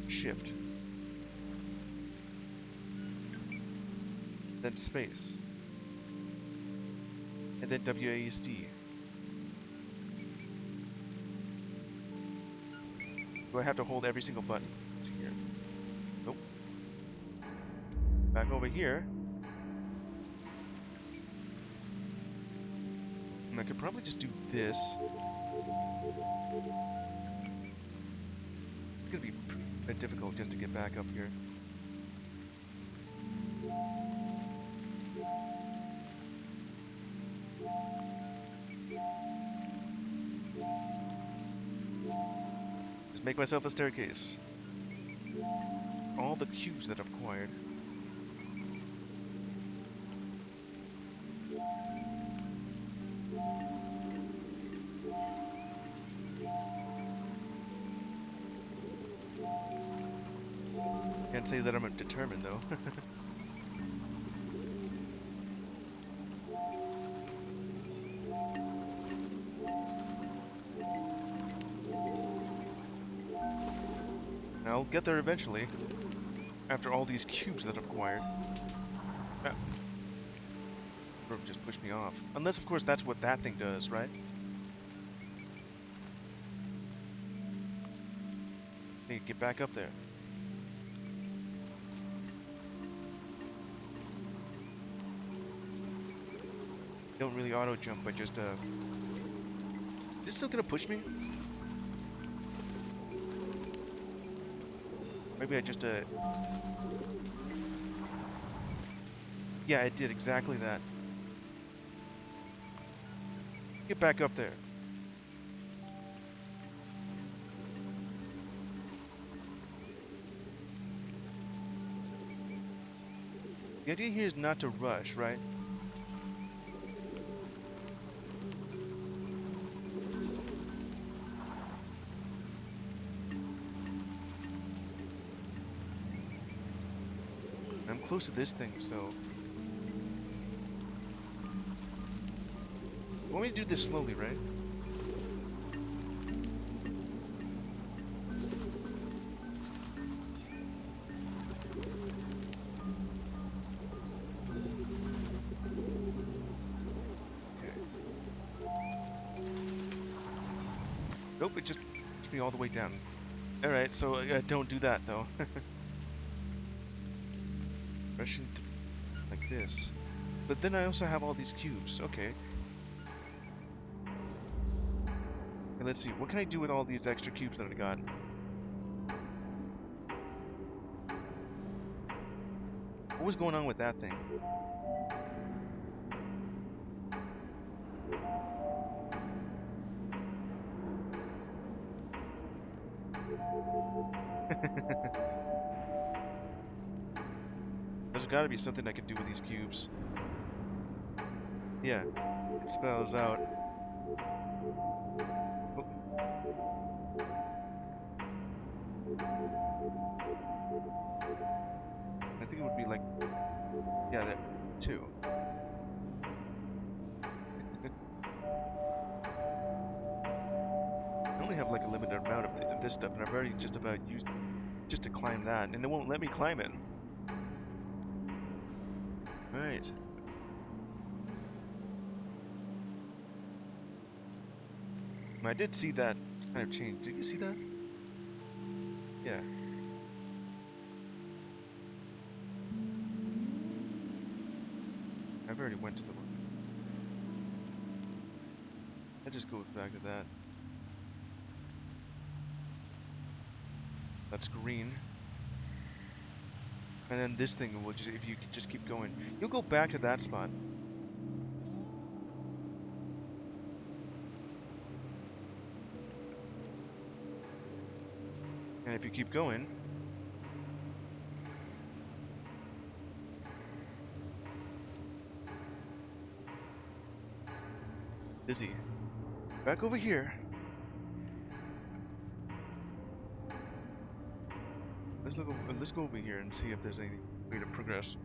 Shift. Then space. And then WASD. Do I have to hold every single button? Let's see here. Nope. Back over here. And I could probably just do this. It's gonna be a bit difficult just to get back up here. Just make myself a staircase. All the cubes that I've acquired. Can't say that I'm determined though. I'll get there eventually. After all these cubes that I've acquired. Ah. Just push me off. Unless, of course, that's what that thing does, right? Need to get back up there. Don't really auto jump, but just is this still gonna push me? Maybe I just yeah, it did exactly that. Get back up there. The idea here is not to rush, right? I'm close to this thing, so... I want me to do this slowly, right? Okay. Nope, it just pushed me all the way down. Alright, so don't do that, though. Rushing like this. But then I also have all these cubes. Okay. Okay, let's see. What can I do with all these extra cubes that I got? What was going on with that thing? There's gotta be something I can do with these cubes. Yeah, it spells out. Oh. I think it would be like, yeah, there, 2. I only have like a limited amount of this stuff, and I've already just about used just to climb that, and it won't let me climb it. Right. I did see that kind of change. Did you see that? Yeah. I've already went to the one. I just go back to that. That's green. And then this thing will just, if you just keep going, you'll go back to that spot. And if you keep going, Busy. Back over here. Let's go over here and see if there's any way to progress.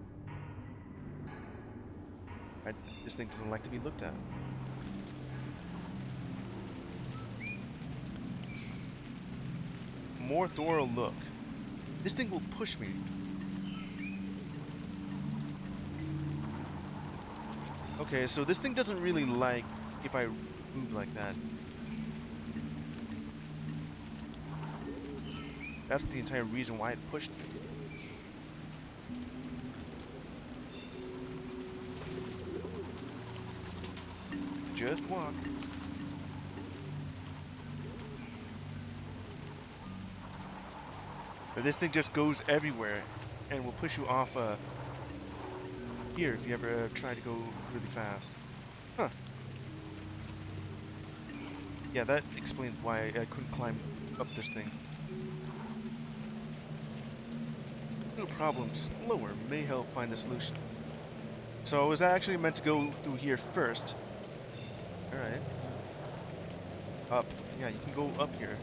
This thing doesn't like to be looked at. More thorough look. This thing will push me. Okay, so this thing doesn't really like if I move like that. That's the entire reason why it pushed me. Just walk. But this thing just goes everywhere and will push you off here if you ever try to go really fast. Huh. Yeah, that explains why I couldn't climb up this thing. No problem, slower may help find a solution. So I was actually meant to go through here first. Alright. Up. Yeah, you can go up here.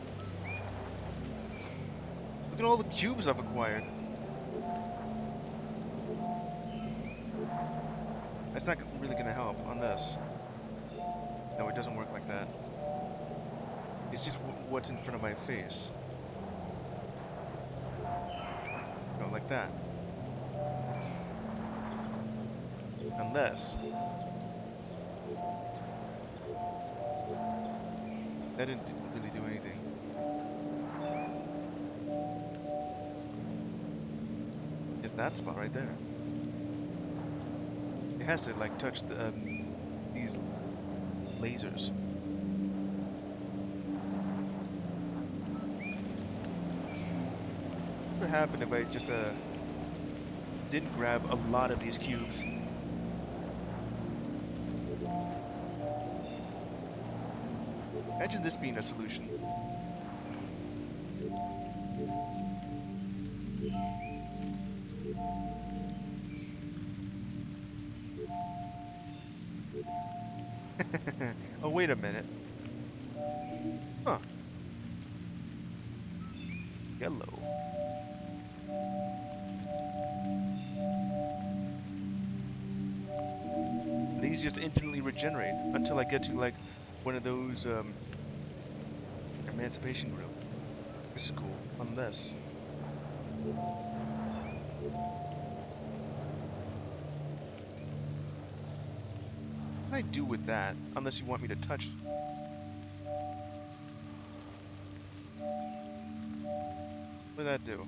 Look at all the cubes I've acquired. That's not really gonna help on this. No, it doesn't work like that. It's just what's in front of my face. No, like that. Unless... that didn't really do anything. It's that spot right there. It has to like touch the, these lasers. What would happen if I just didn't grab a lot of these cubes? Imagine this being a solution. Oh, wait a minute. Huh. Yellow. These just instantly regenerate until I get to like one of those emancipation group. This is cool. Unless what do I do with that? Unless you want me to touch it. What did that do?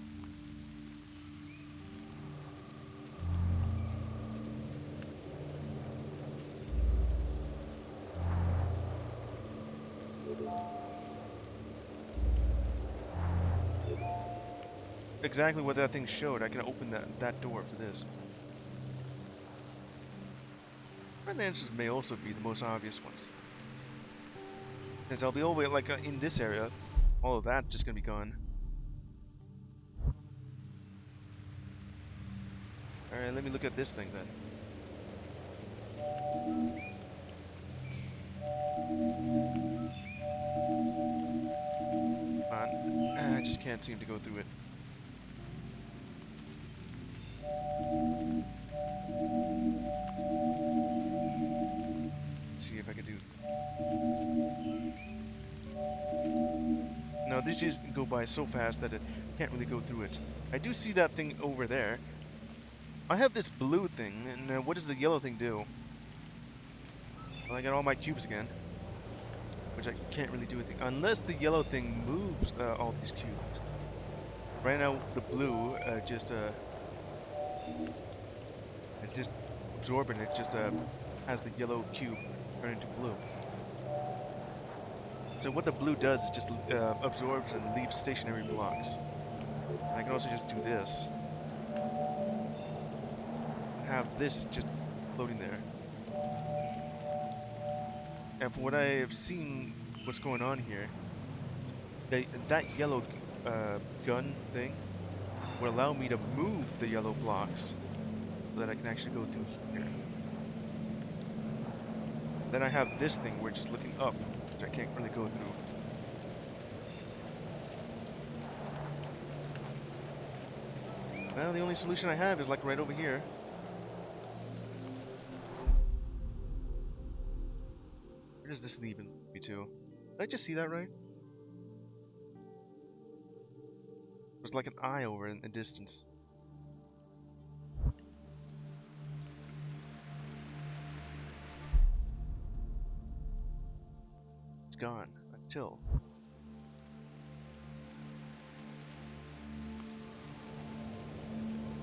Exactly what that thing showed. I can open that door for this. Right answers may also be the most obvious ones. Since I'll be all the way like in this area, all of that just gonna be gone. Alright, let me look at this thing then. Come on. I just can't seem to go through it. Let's see if I can do. No, these just go by so fast that it can't really go through it. I do see that thing over there. I have this blue thing, and what does the yellow thing do? Well, I got all my cubes again, which I can't really do anything unless the yellow thing moves all these cubes. Right now, the blue just absorbing it just has the yellow cube turn into blue. So what the blue does is just absorbs and leaves stationary blocks. And I can also just do this. Have this just floating there. And from what I have seen, what's going on here, that yellow gun thing will allow me to move the yellow blocks so that I can actually go through here. Then I have this thing where it's just looking up, which I can't really go through. Well, the only solution I have is like right over here. Where does this lead me to? Did I just see that right? There's like an eye over in the distance. It's gone. Until...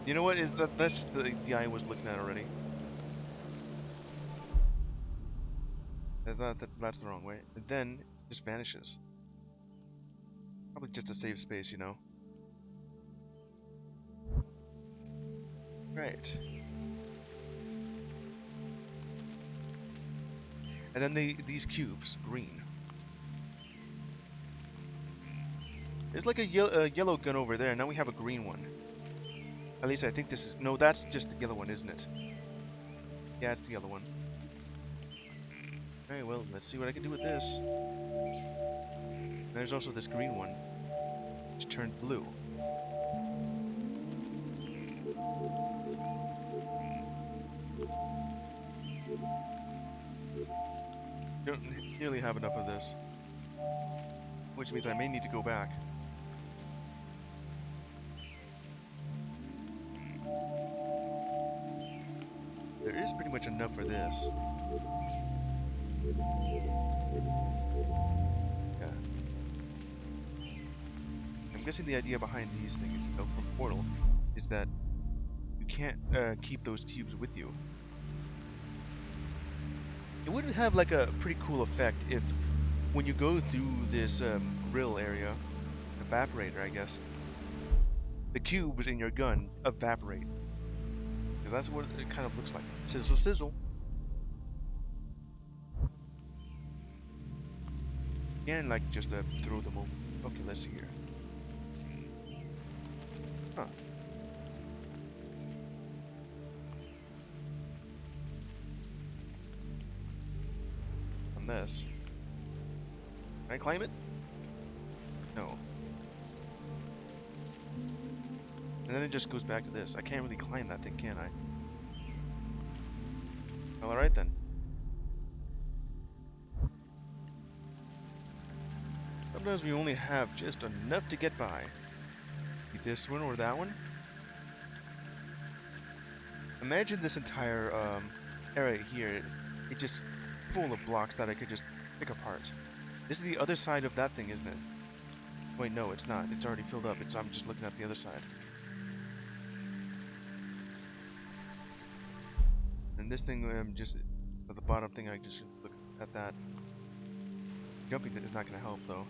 You know what? Is that's the eye I was looking at already. I thought that's the wrong way. And then it just vanishes. Probably just to save space, you know. Right. And then these cubes, green. There's like a yellow gun over there. Now we have a green one. At least I think this is... No, that's just the yellow one, isn't it? Yeah, it's the yellow one. Alright, well, let's see what I can do with this. And there's also this green one, which turned blue. Don't nearly have enough of this. Which means I may need to go back. There is pretty much enough for this. Yeah. I'm guessing the idea behind these things, you know, from Portal, is that you can't keep those cubes with you. It would have like a pretty cool effect if, when you go through this grill area, evaporator, I guess, the cubes in your gun evaporate. Because that's what it kind of looks like. Sizzle, sizzle. And like just throw them over. Okay, let's see here. Huh. On this. Can I climb it? No. And then it just goes back to this. I can't really climb that thing, can I? Well, alright then. Sometimes we only have just enough to get by. Be this one or that one. Imagine this entire area here. It's just full of blocks that I could just pick apart. This is the other side of that thing, isn't it? Wait, no, it's not. It's already filled up. I'm just looking at the other side. And this thing, just at the bottom thing, I just look at that. Jumping is not going to help, though.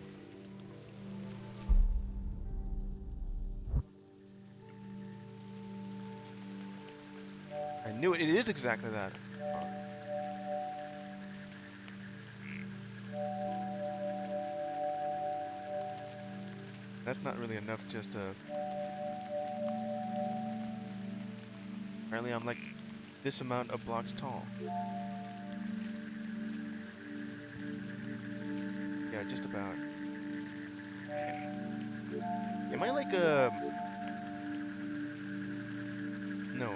I knew it. It is exactly that. That's not really enough just to... Apparently I'm like this amount of blocks tall. Yeah, just about. Am I like No,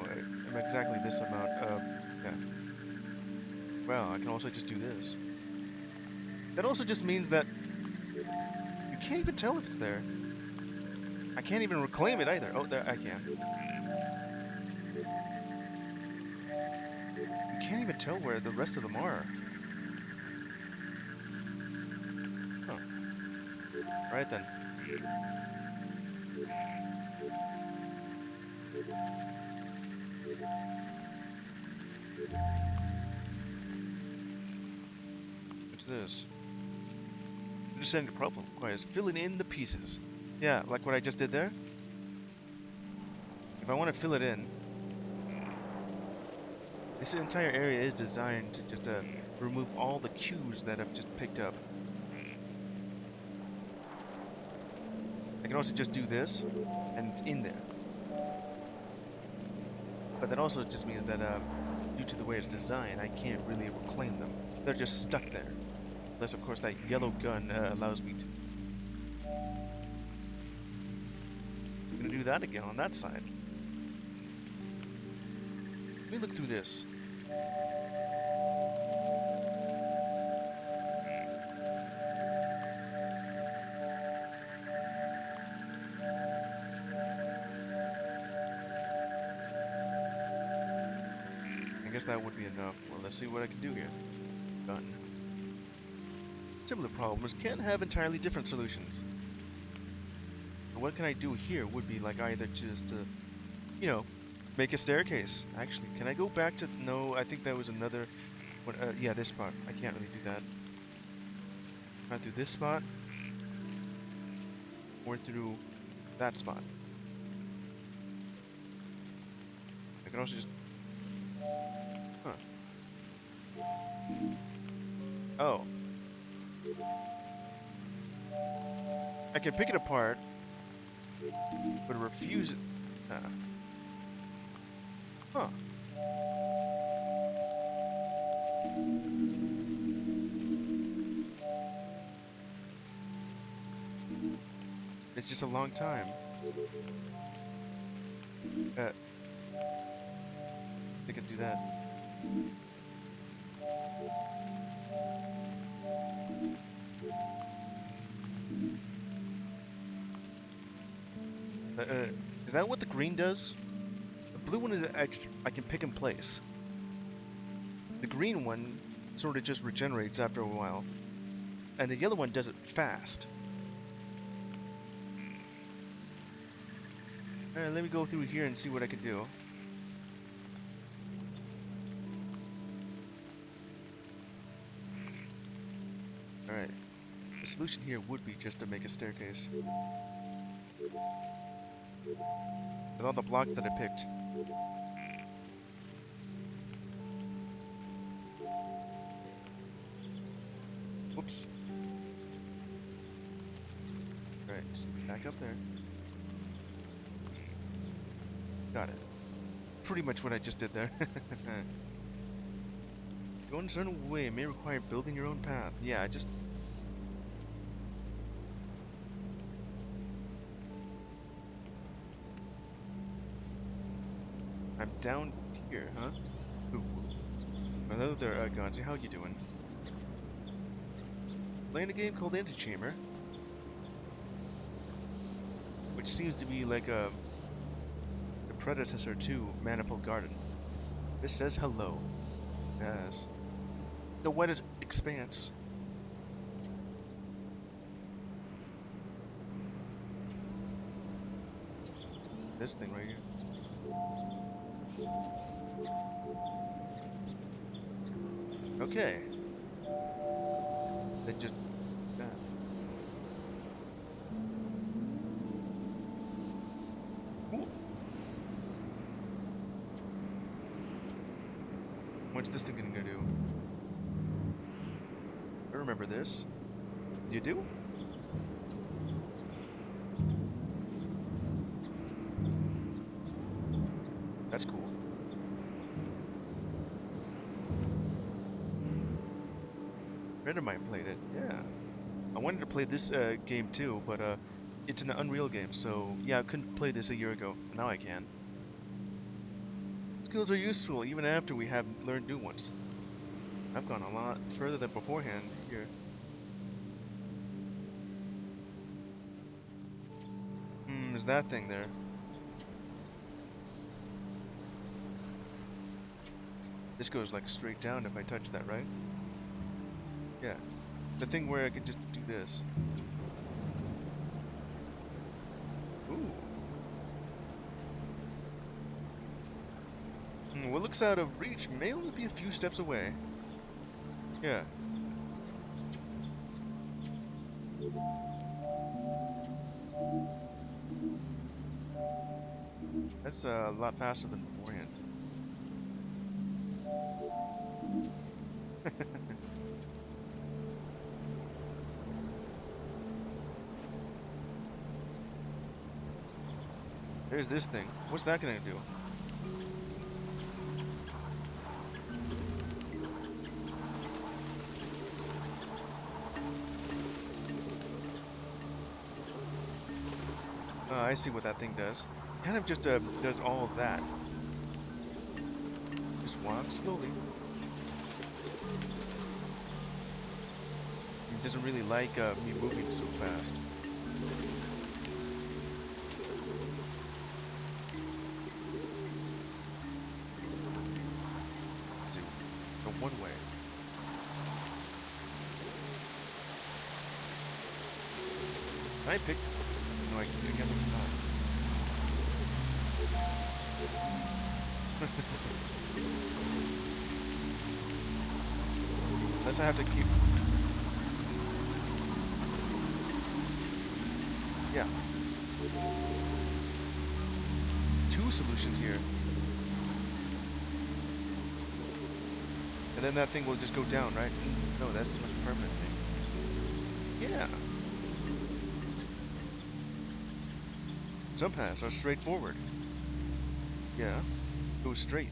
I'm exactly this amount of... Yeah. Well, I can also just do this. That also just means that you can't even tell if it's there. I can't even reclaim it either. Oh, there, I can. You can't even tell where the rest of them are. Huh. Right then. What's this? Understanding the problem requires filling in the pieces. Yeah, like what I just did there. If I want to fill it in, this entire area is designed to just remove all the cubes that I've just picked up. I can also just do this, and it's in there. But that also just means that due to the way it's designed, I can't really reclaim them. They're just stuck there. Unless, of course, that yellow gun allows me to. I'm gonna do that again on that side. Let me look through this. I guess that would be enough. Well, let's see what I can do here. Done. Similar problems can have entirely different solutions. And what can I do here would be like either just to, you know, make a staircase. Actually, can I go back to... No, I think that was another... yeah, this spot. I can't really do that. Not through this spot. Or through that spot. I can also just... Huh. Oh. I can pick it apart, but refuse it. Huh. It's just a long time. They can do that. Is that what the green does? The blue one is extra. I can pick in place. The green one sort of just regenerates after a while. And the yellow one does it fast. Alright, let me go through here and see what I can do. Alright. The solution here would be just to make a staircase. With all the blocks that I picked. Whoops. Alright, just back up there. Got it. Pretty much what I just did there. Going a certain way may require building your own path. Yeah, I just... I'm down here, huh? Ooh. Hello there, Gonzi. How you doing? Playing a game called Antichamber, which seems to be like the predecessor to Manifold Garden. This says hello. Yes. The wettest expanse. This thing right here. Okay. Then just that. Ooh. What's this thing gonna do? I remember this. You do? That's cool. A friend of mine played it, yeah. I wanted to play this game too, but it's an Unreal game, so yeah, I couldn't play this a year ago. Now I can. Skills are useful even after we have learned new ones. I've gone a lot further than beforehand here. There's that thing there. This goes like straight down if I touch that, right? Yeah. The thing where I could just do this. Ooh. What looks out of reach may only be a few steps away. Yeah. That's a lot faster than beforehand. There's this thing. What's that gonna do? I see what that thing does. Kind of just does all of that. Just walk slowly. It doesn't really like me moving so fast. Let's see, go one way. I picked. No, I guess I'm not. Unless I have to keep. Yeah. Two solutions here. And then that thing will just go down, right? No, that's just a permanent thing. Yeah. Some paths are straightforward. Yeah. Go straight.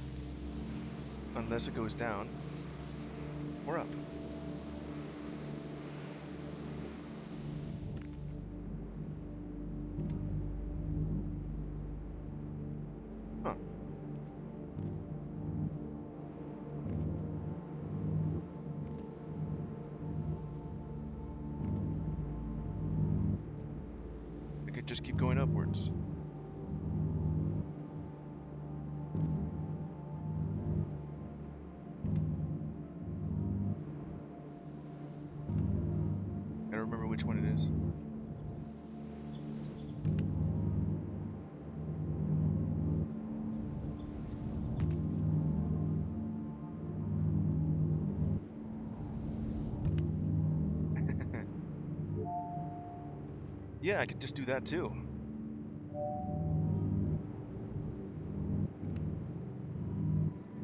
Unless it goes down. Or up. Huh. I could just keep going upwards. I don't remember which one it is. Yeah, I could just do that too.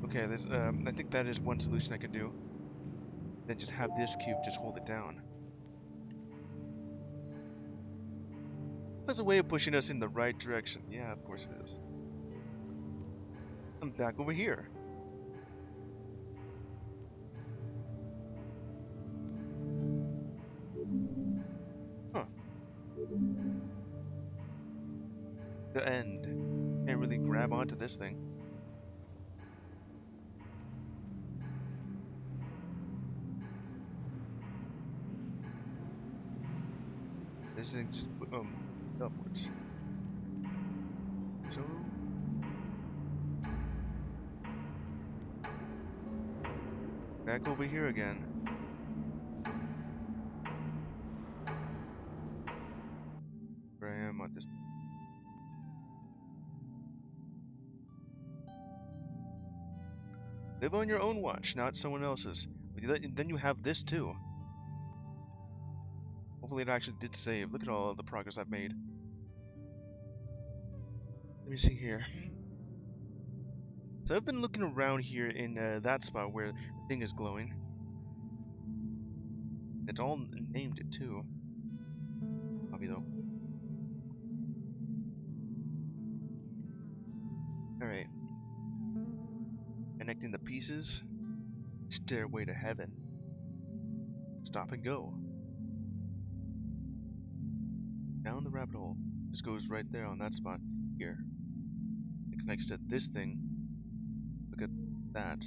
Okay, there's I think that is one solution I could do. Then just have this cube just hold it down. That's a way of pushing us in the right direction. Yeah, of course it is. I'm back over here. Huh. The end. Can't really grab onto this thing. This thing just upwards. So back over here again. Where I am on this. Live on your own watch, not someone else's. Then you have this too. Hopefully it actually did save. Look at all the progress I've made. Let me see here. So I've been looking around here in that spot where the thing is glowing. It's all named it too. Copy though. Alright. Connecting the pieces. Stairway to heaven. Stop and go. Down the rabbit hole. Just goes right there on that spot. Here. It connects to this thing. Look at that.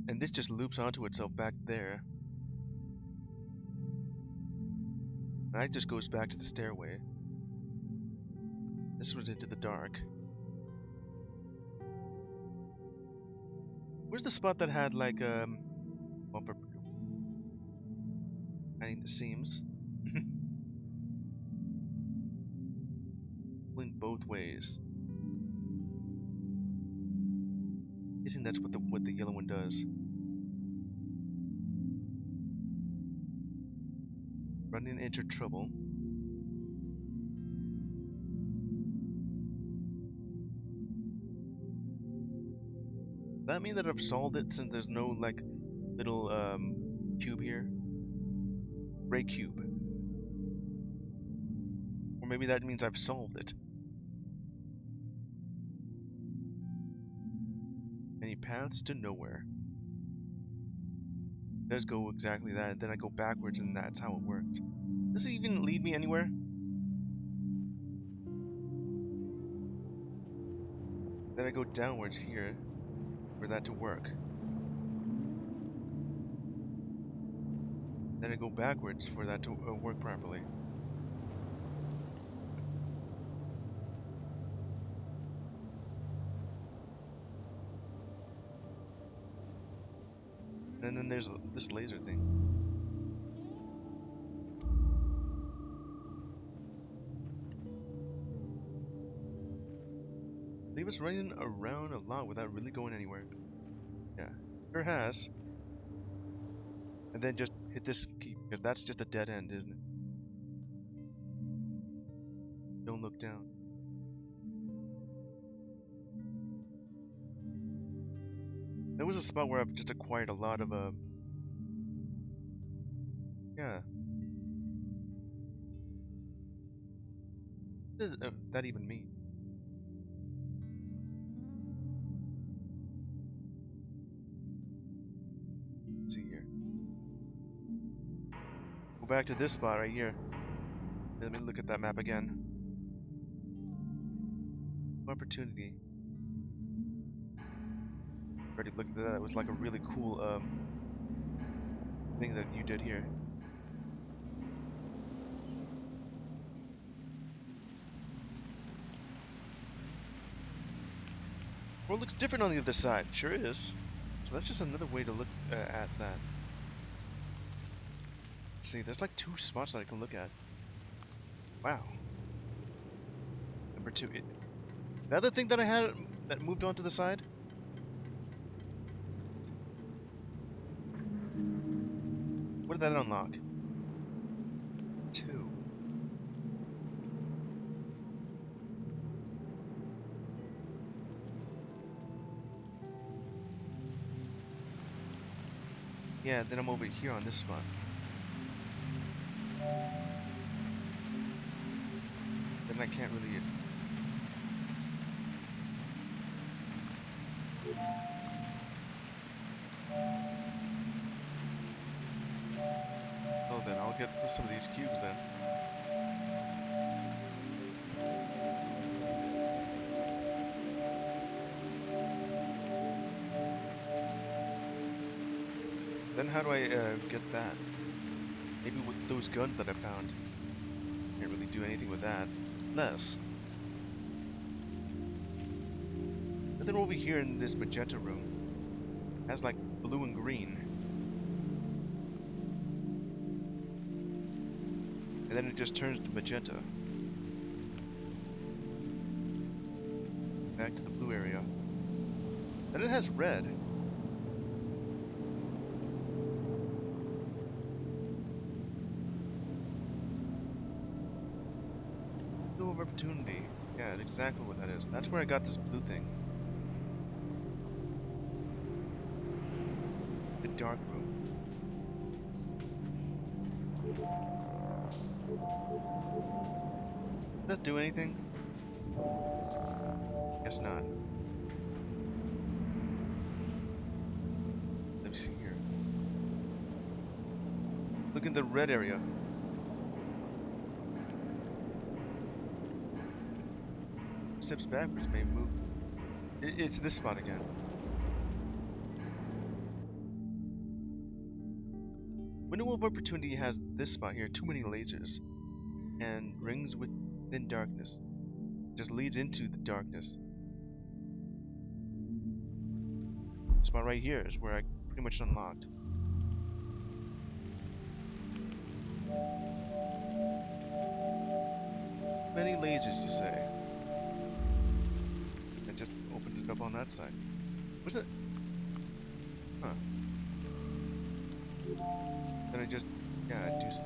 And this just loops onto itself back there. And that just goes back to the stairway. This was into the dark. Where's the spot that had like bumper hiding the seams? Pulling both ways. Guessing that's what the yellow one does. Running into trouble. Does that mean that I've solved it since there's no like little cube here? Gray cube. Or maybe that means I've solved it. Any paths to nowhere. does go exactly that, and then I go backwards, and that's how it worked. Does it even lead me anywhere? Then I go downwards here for that to work. Then I go backwards for that to work properly. And then there's this laser thing. Leave us running around a lot without really going anywhere. Yeah, sure has. And then just hit this key, because that's just a dead end, isn't it? Don't look down. There was a spot where I've just acquired a lot of, yeah. What does that even mean? Let's see here. Go back to this spot right here. Let me look at that map again. Opportunity. Already looked at that. It was like a really cool thing that you did here. World looks different on the other side. Sure is. So that's just another way to look at that. Let's see, there's like 2 spots that I can look at. Wow. Number 2. The other thing that I had that moved on to the side. What did that unlock? 2. Yeah, then I'm over here on this spot. Then I can't really... Oh, then I'll get some of these cubes then. Then how do I get that? Maybe with those guns that I found. Can't really do anything with that. Unless... And then over here in this magenta room, it has like blue and green. And then it just turns to magenta. Back to the blue area. Then it has red. Window of opportunity. Yeah, exactly what that is. That's where I got this blue thing. The dark room. Does that do anything? Guess not. Let me see here. Look in the red area. Steps backwards may move. It's this spot again. Window of opportunity has this spot here, too many lasers, and rings within darkness. Just leads into the darkness. This spot right here is where I pretty much unlocked. Many lasers, you say? It just opens it up on that side. What's it? Huh. Then I just, yeah, I do some.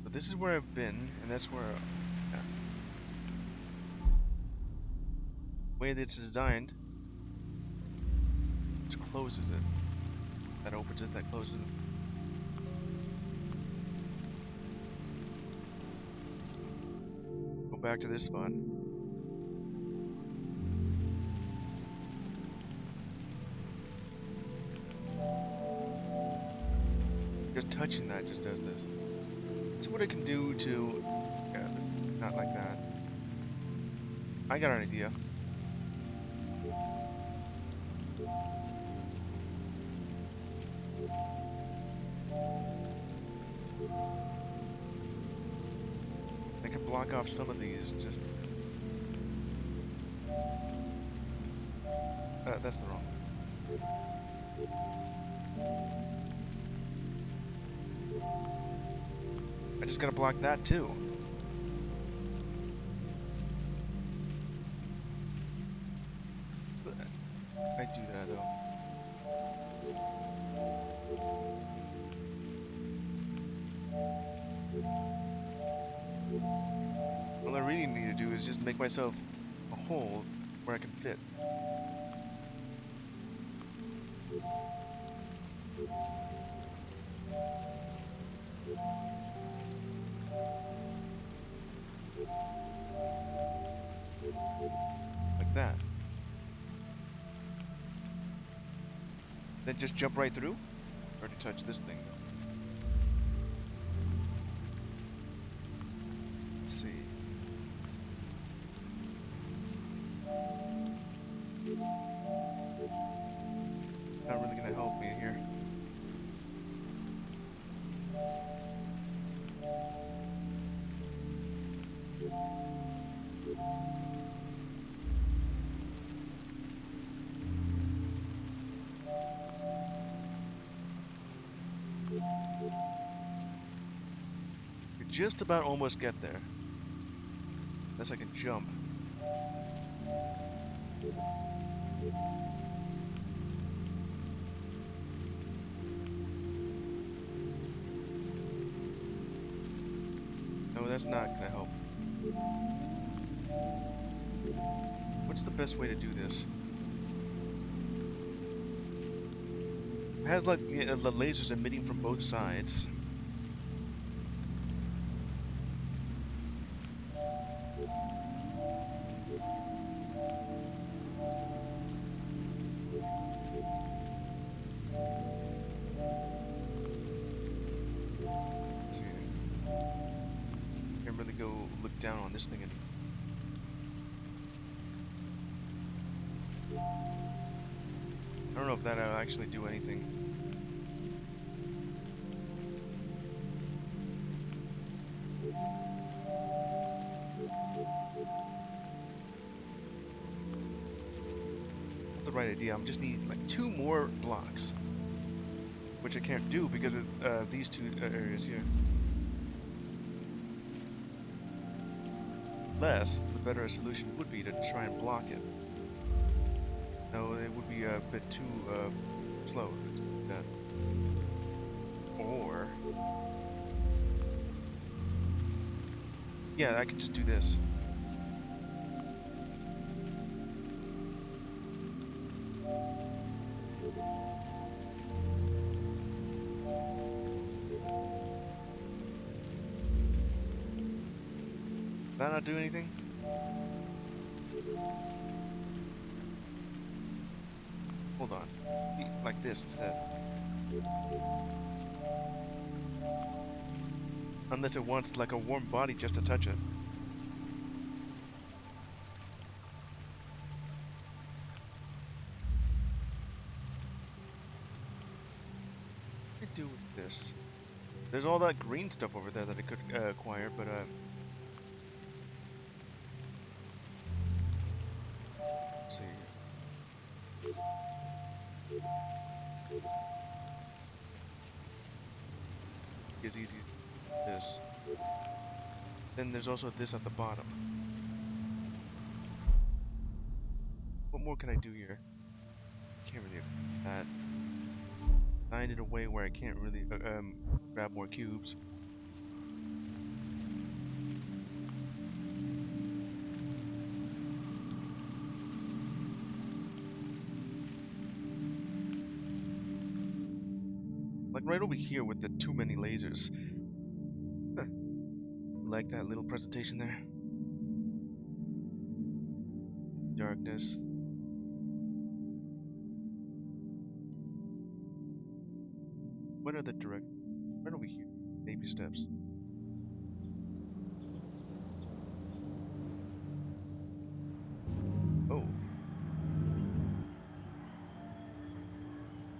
So this is where I've been, and that's where, yeah. The way that it's designed, it closes it. That opens it, that closes it. Go back to this spot. touching that just does this. See what I can do to... Yeah, this not like that. I got an idea. I can block off some of these, just... that's the wrong one. I just gotta block that too. I do that though. All I really need to do is just make myself a hole where I can fit. Like that. Then just jump right through? Already touched this thing. Let's see. Not really gonna help me here. Could just about almost get there. Unless I can jump. No, that's not gonna help. What's the best way to do this? It has like the lasers emitting from both sides. Let's see. Can't really go look down on this thing anymore. I don't know if that'll actually do anything. Not the right idea. I'm just need like 2 more blocks, which I can't do because it's these 2 areas here. Unless the better solution would be to try and block it. No, it would be a bit too slow to do that. Or... yeah, I can just do this. Did that not do anything? Hold on. Like this instead. Unless it wants like a warm body just to touch it. What can I do with this? There's all that green stuff over there that I could acquire, but let's see. Is easy. This. Then there's also this at the bottom. What more can I do here? Can't really that. Find it a way where I can't really grab more cubes. Like right over here with the too many lasers. Huh. Like that little presentation there. Darkness. What are the direct... Right over here. Baby steps. Oh.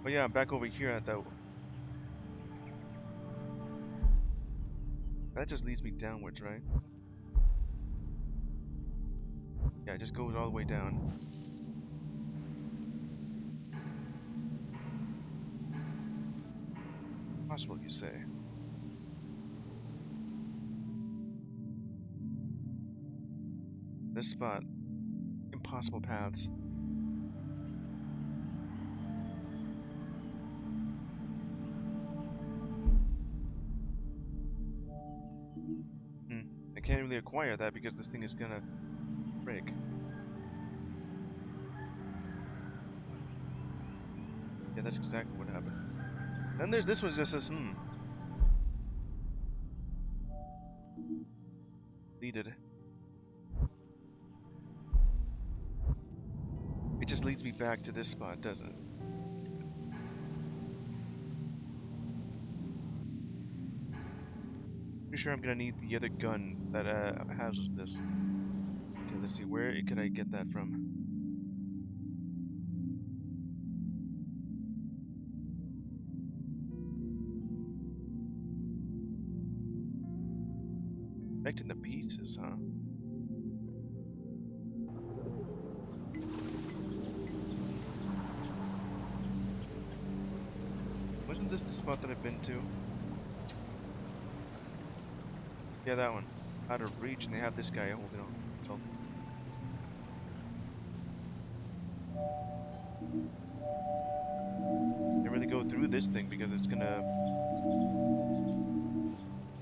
Oh yeah, I'm back over here at that. That just leads me downwards, right? Yeah, it just goes all the way down. Possible, you say? This spot. Impossible paths. I can't really acquire that because this thing is gonna break. Yeah, that's exactly what happened. Then there's this one that just says, Needed. It just leads me back to this spot, doesn't it? Pretty sure I'm gonna need the other gun that houses this. Okay, let's see, where could I get that from? Connecting the pieces, huh? Wasn't this the spot that I've been to? Yeah, that one. Out of reach, and they have this guy holding on. So. Can't really go through this thing because it's gonna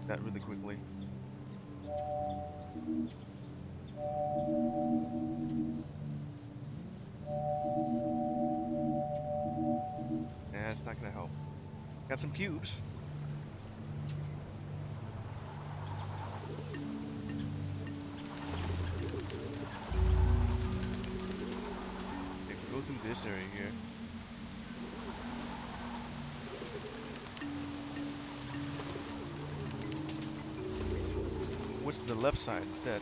that really quickly. Nah, it's not gonna help. Got some cubes. Okay, we go through this area here. What's the left side instead?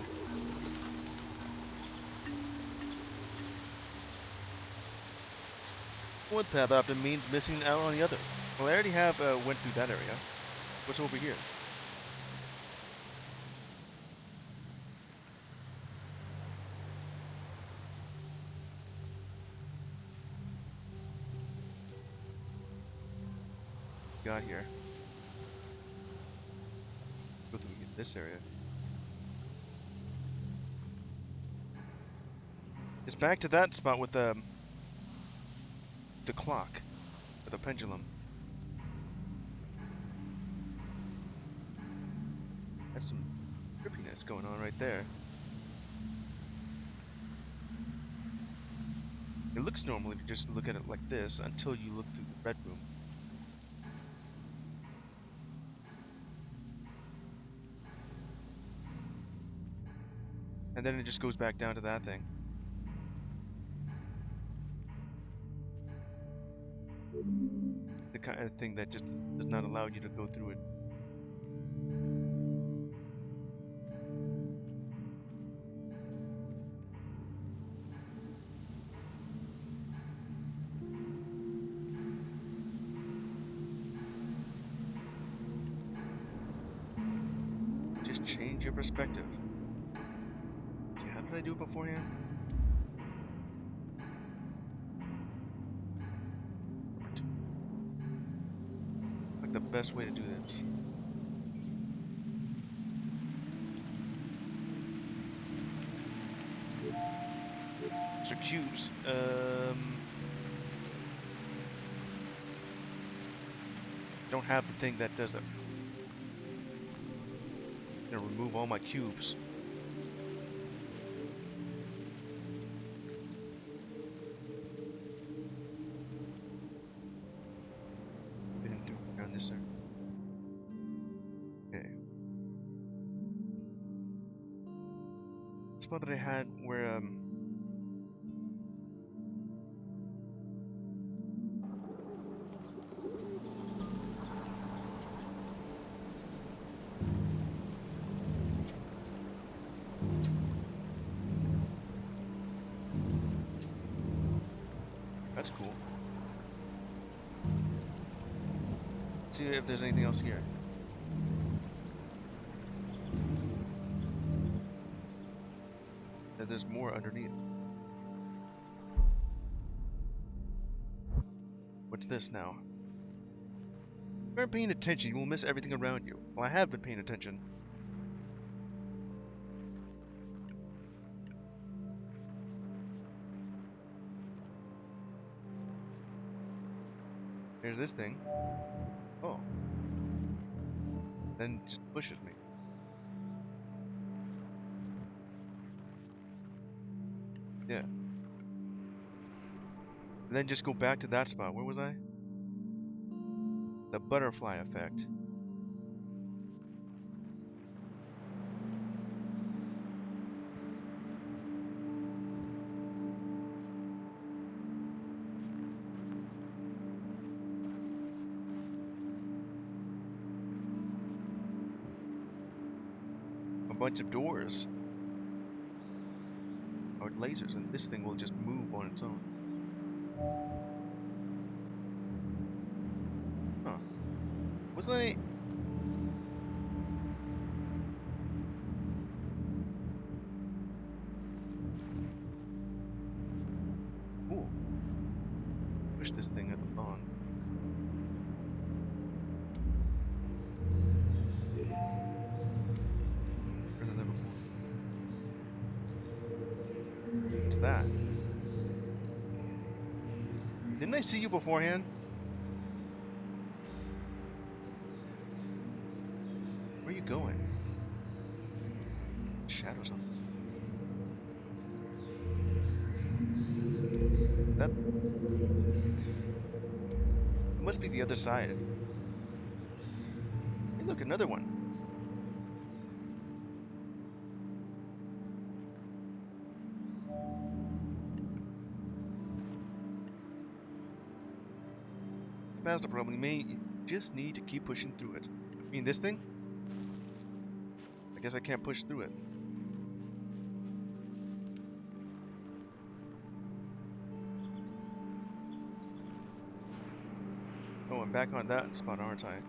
One path often means missing out on the other. Well, I already have went through that area. What's over here? Got here. Go through this area. It's back to that spot with the clock, with the pendulum. That's some trippiness going on right there. It looks normal if you just look at it like this until you look through the red room. And then it just goes back down to that thing. The kind of thing that just does not allow you to go through it. Just change your perspective. See, how did I do it beforehand? Like the best way to do this. These are cubes. Don't have the thing that does it. I'm gonna remove all my cubes. Didn't do it around this area. Okay. Spot that I had where That's cool. Let's see if there's anything else here. There's more underneath. What's this now? If you aren't paying attention, you will miss everything around you. Well, I have been paying attention. There's this thing. Oh. Then it just pushes me. Yeah. And then just go back to that spot. Where was I? The butterfly effect. A bunch of doors. Or lasers, and this thing will just move on its own. Huh. Was I... Ooh. Push this thing on. What's that? Didn't I see you beforehand? Where are you going? Shadows on. That it must be the other side. Hey, look, another one. Past the problem, you may just need to keep pushing through it. I mean, this thing? I guess I can't push through it. Oh, I'm back on that spot, aren't I?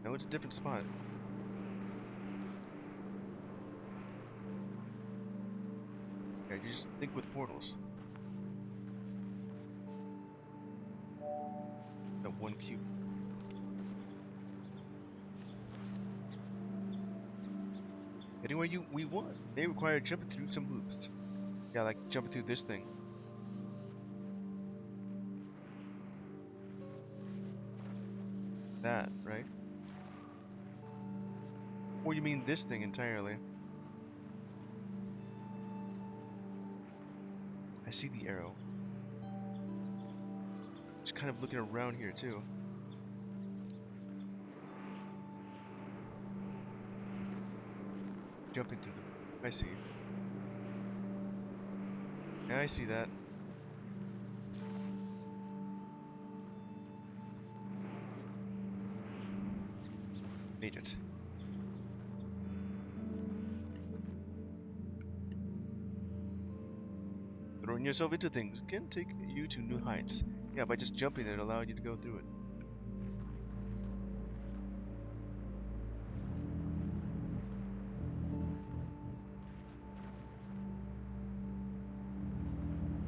No, it's a different spot. Yeah, you just think with portals. That one cube. Anywhere we want. They require jumping through some hoops. Yeah, like jumping through this thing. That, right? Or you mean this thing entirely? I see the arrow. Just kind of looking around here too. Jumping through them. I see. Yeah, I see that. Made it. Throwing yourself into things can take you to new heights. Yeah, by just jumping it allowed you to go through it.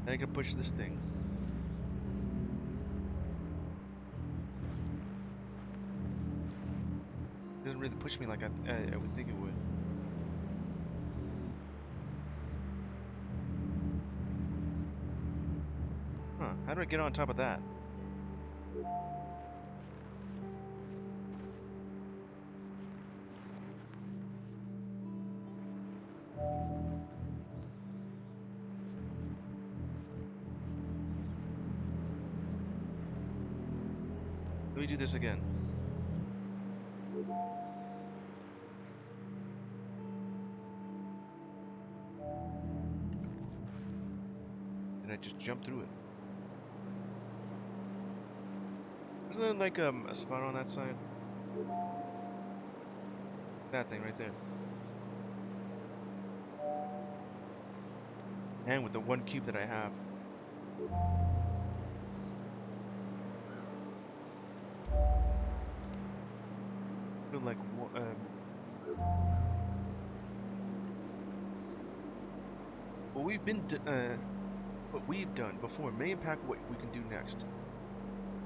Then I can push this thing. It doesn't really push me like I would think it would. Huh, how do I get on top of that? Let me do this again. And I just jump through it. Isn't there like a spot on that side? That thing right there. And with the one cube that I have. I feel like what what we've done before may impact what we can do next.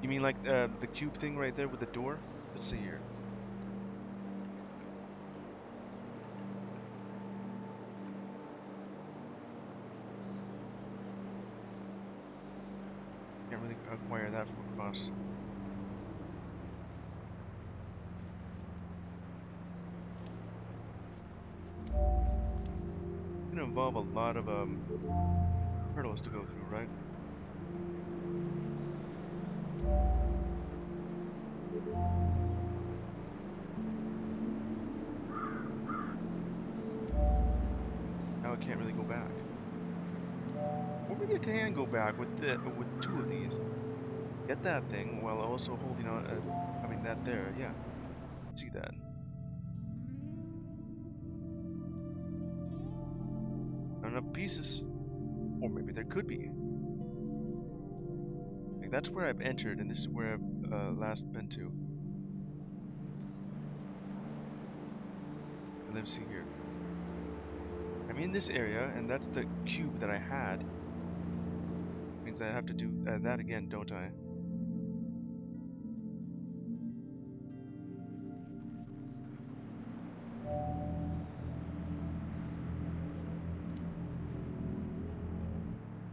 You mean like the cube thing right there with the door? Let's see here. Can't really acquire that from across. It's gonna involve a lot of hurdles to go through, right? Now I can't really go back. Or maybe I can go back with two of these. Get that thing while also holding on. I mean that there, yeah. See that. Not enough pieces. Or maybe there could be. Like, that's where I've entered, and this is where I've last been to. And let's see here. I'm in this area, and that's the cube that I had. Means I have to do that again, don't I?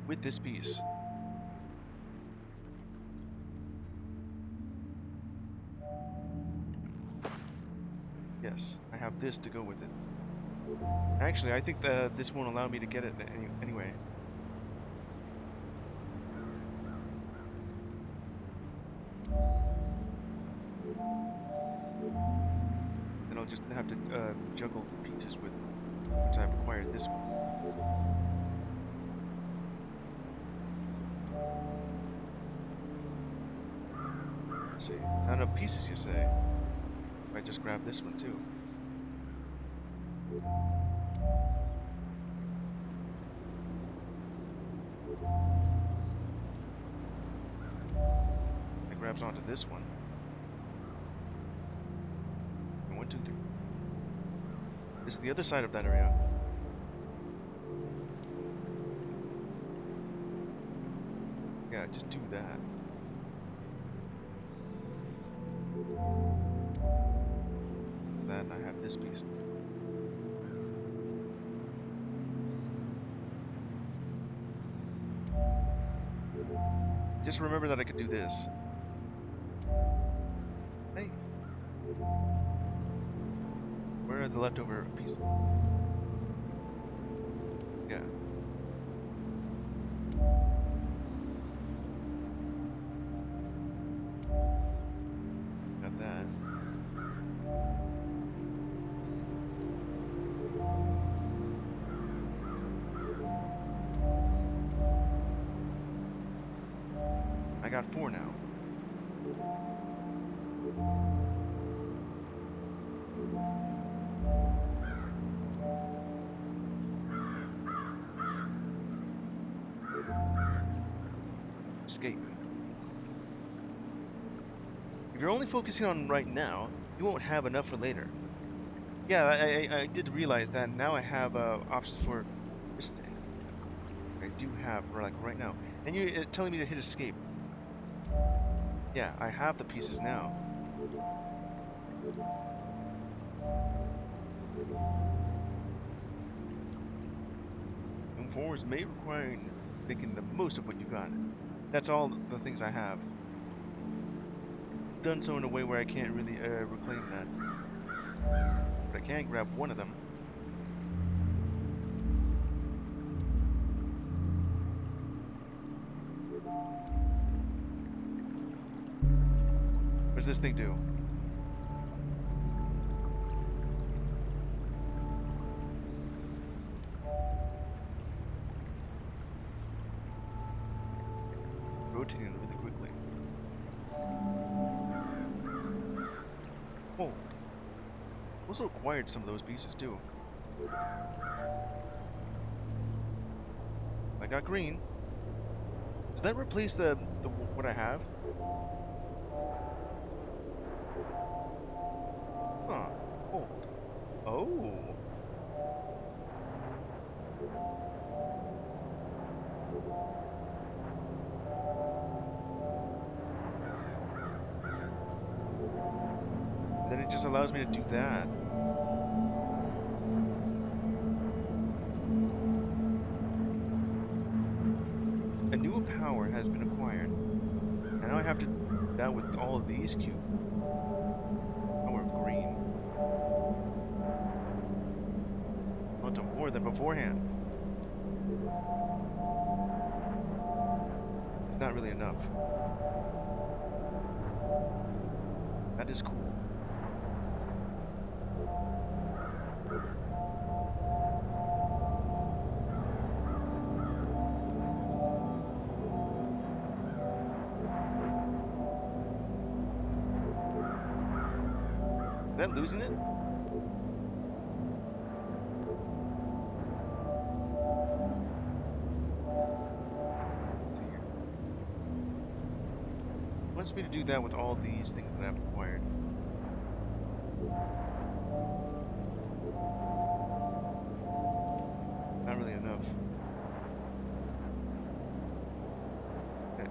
With this piece. Yes, I have this to go with it. Actually, I think that this won't allow me to get it anyway. Then I'll just have to juggle the pieces with once I've acquired this one. Let's see. Not enough pieces, you say? I just grab this one too. It grabs onto this one. And 1, 2, 3. This is the other side of that area. Yeah, just do that. That, and I have this piece. Just remember that I could do this. Hey. Where are the leftover pieces? Yeah. Got that. I got 4 now. Escape. If you're only focusing on right now, you won't have enough for later. Yeah, I did realize that now I have options for this thing. I do have, like, right now. And you're telling me to hit escape. Yeah, I have the pieces now. Moving forwards may require making the most of what you got. That's all the things I have. Done so in a way where I can't really reclaim that. But I can grab one of them. What does this thing do? Rotating really quickly. Hold. Also acquired some of those pieces too. I got green. Does that replace the what I have? Huh. Gold. Oh. Then it just allows me to do that. A new power has been acquired. And now I have to do that with all of these cubes. Power of green. On to more than beforehand. It's not really enough. That is cool. Is that losing it? Let's see here. It wants me to do that with all these things that I've acquired. Not really enough. Okay.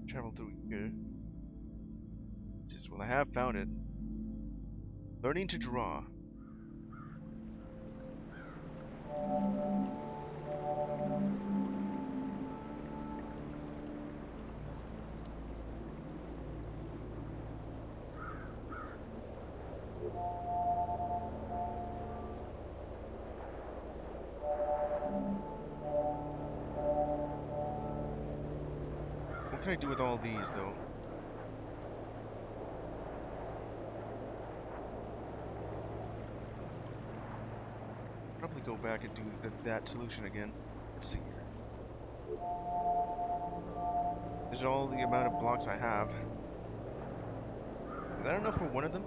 Travel through here. Well, I have found it. Learning to draw. What can I do with all these, though? Probably go back and do that solution again. Let's see here. This is all the amount of blocks I have. Is that enough for one of them?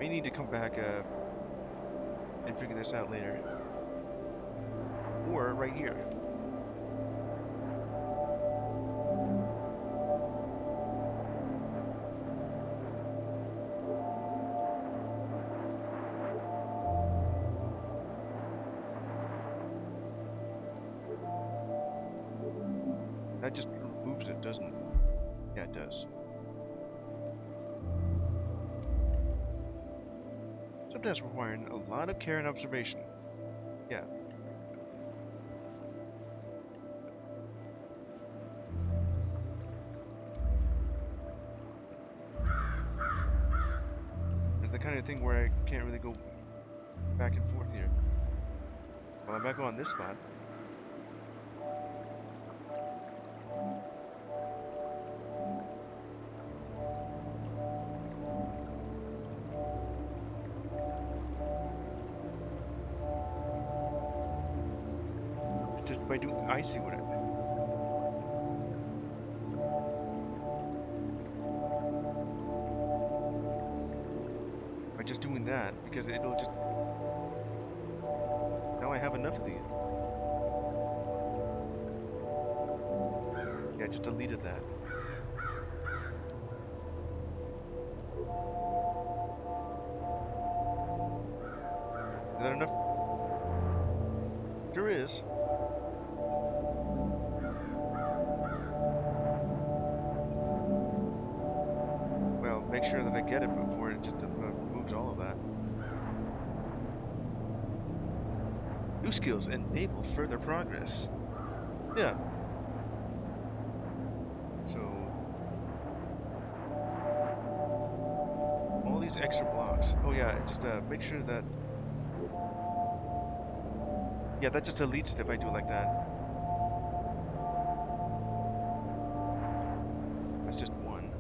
May need to come back and figure this out later. Or right here. That just removes it, doesn't it? Yeah, it does. Sometimes requiring a lot of care and observation. Yeah. It's the kind of thing where I can't really go back and forth here. Well, I'm back on this spot. Just by doing icy with it. By just doing that, because it'll just... Now I have enough of these. Yeah, I just deleted that. Is that enough? Sure is. Make sure that I get it before it just removes all of that. New skills enable further progress. Yeah. So all these extra blocks. Oh yeah, just make sure that. Yeah, that just deletes it if I do it like that. That's just one.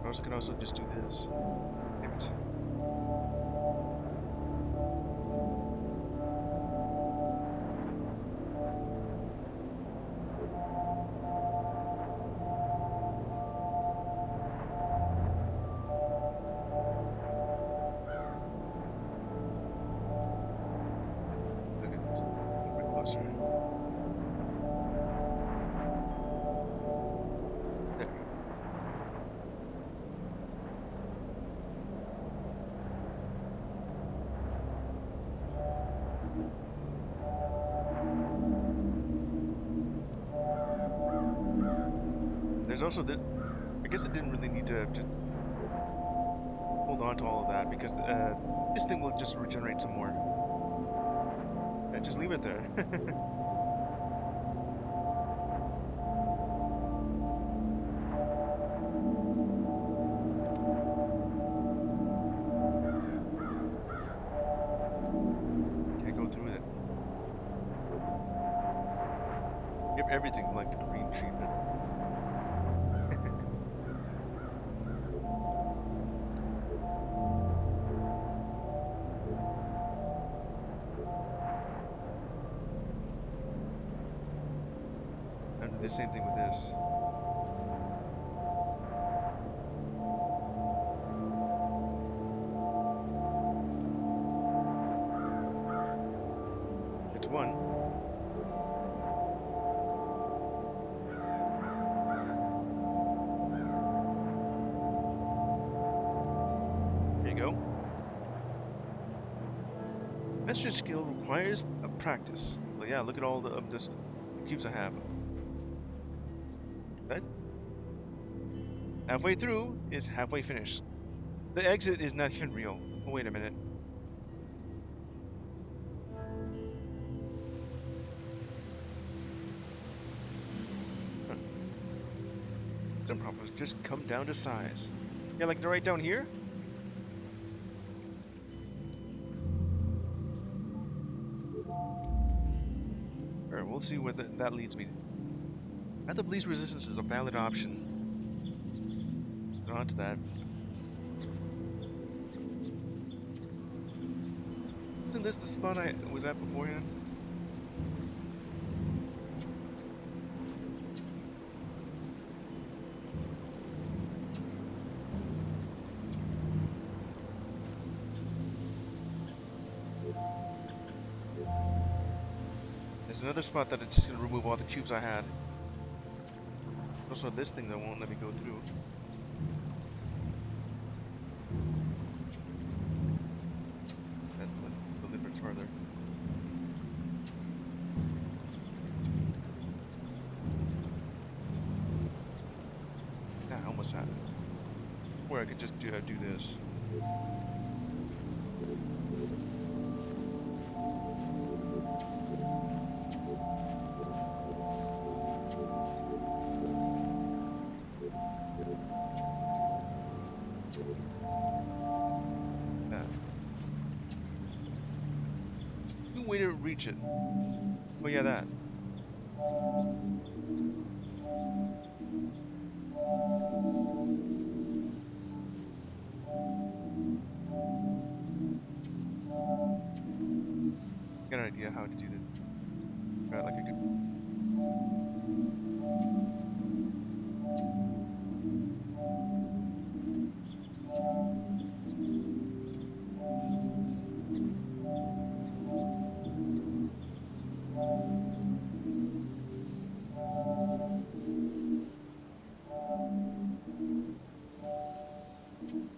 I can also just do this. Damn it. closer. There. There's also this. I guess I didn't really need to just hold on to all of that because this thing will just regenerate some more. Yeah, just leave it there. Can't go through it. Give everything like the green treatment. The same thing with this. It's one. There you go. Master skill requires a practice. Well, yeah, look at all the cubes I have. Right? Halfway through is halfway finished. The exit is not even real. Oh, wait a minute. Huh. Some problems just come down to size. Yeah, like they're right down here? Alright, we'll see where that leads me. At the bleed's resistance is a valid option. Get on to that. Isn't this the spot I was at beforehand? There's another spot that it's just gonna remove all the cubes I had. Also this thing that won't let me go through. That went a little bit further. Yeah, I almost had it. Or I could just do this. Way to reach it. Oh yeah, that. Got an idea how to do this. Right, like I could.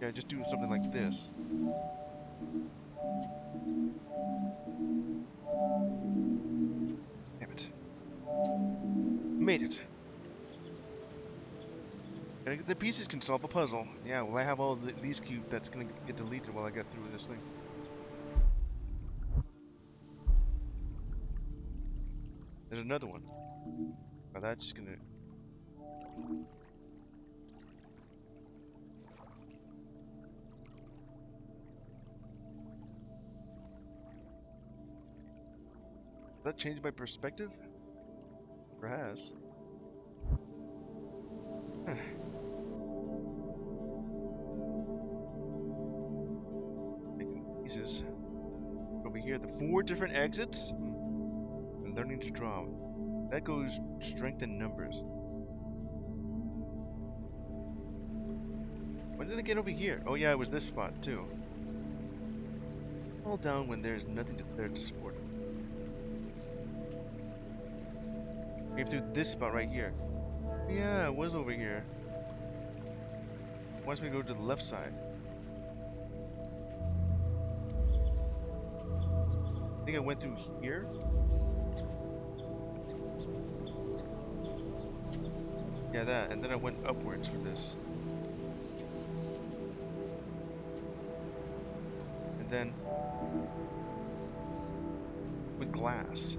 Yeah, just do something like this. Damn it. Made it. The pieces can solve a puzzle. Yeah, well I have all these cubes that's gonna get deleted while I get through this thing. There's another one. Now that's just gonna... Does that change my perspective? Perhaps. Making pieces. Over here, the 4 different exits? And learning to draw. That goes strength in numbers. When did I get over here? Oh yeah, it was this spot too. Fall down when there's nothing there to support. Came through this spot right here. Yeah, it was over here. Wants me to go to the left side. I think I went through here. Yeah, that. And then I went upwards for this. And then with glass.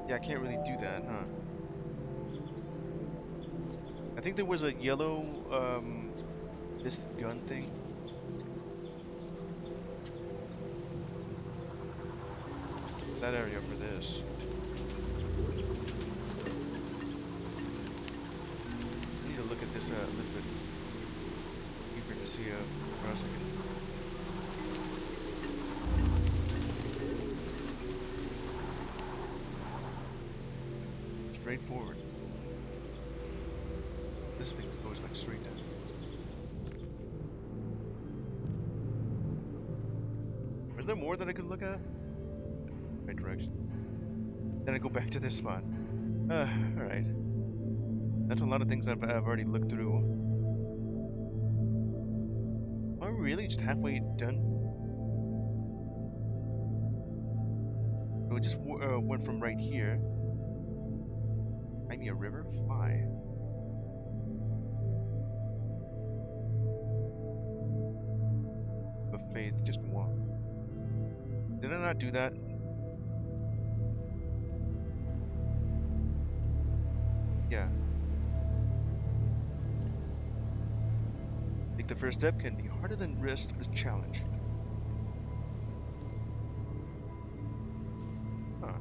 Yeah, I can't really do that, huh? I think there was a yellow, this gun thing. That area for this. I need to look at this a little bit deeper to see where else I can. Straight forward. This thing goes like straight down. Was there more that I could look at? Right direction. Then I go back to this spot. Alright. That's a lot of things I've already looked through. Am I really just halfway done? So it just went from right here. Find me a river? Fly. Of faith, just walk. Did I not do that? Yeah. I think the first step can be harder than the rest of the challenge. Huh.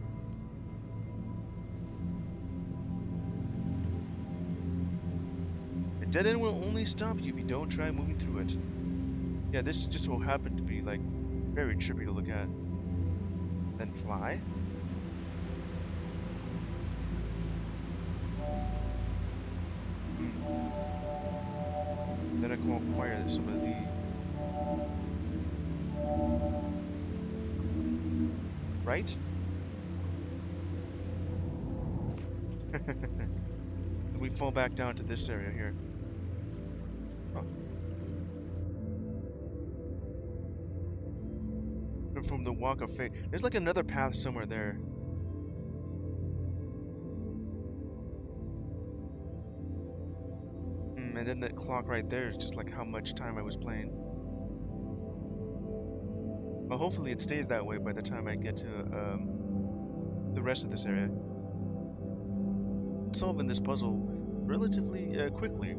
A dead end will only stop you if you don't try moving through it. Yeah, this just so happened to be, like, very trippy to look at. Then fly. Then I can acquire some of the... Right? We fall back down to this area here. Huh. From the Walk of Fate. There's like another path somewhere there. And then the clock right there is just like how much time I was playing. Well, hopefully it stays that way by the time I get to the rest of this area. Solving this puzzle relatively quickly,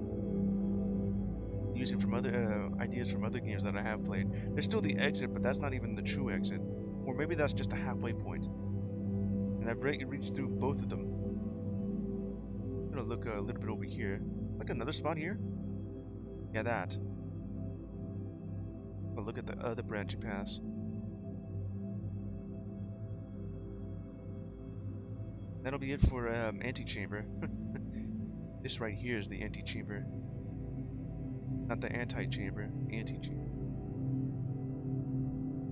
using from other ideas from other games that I have played. There's still the exit, but that's not even the true exit. Or maybe that's just a halfway point. And I've reached through both of them. I'm gonna look a little bit over here. Like another spot here? Yeah, that. But look at the other branching paths. That'll be it for Antichamber. This right here is the Antichamber. Not the anti-chamber, Antichamber.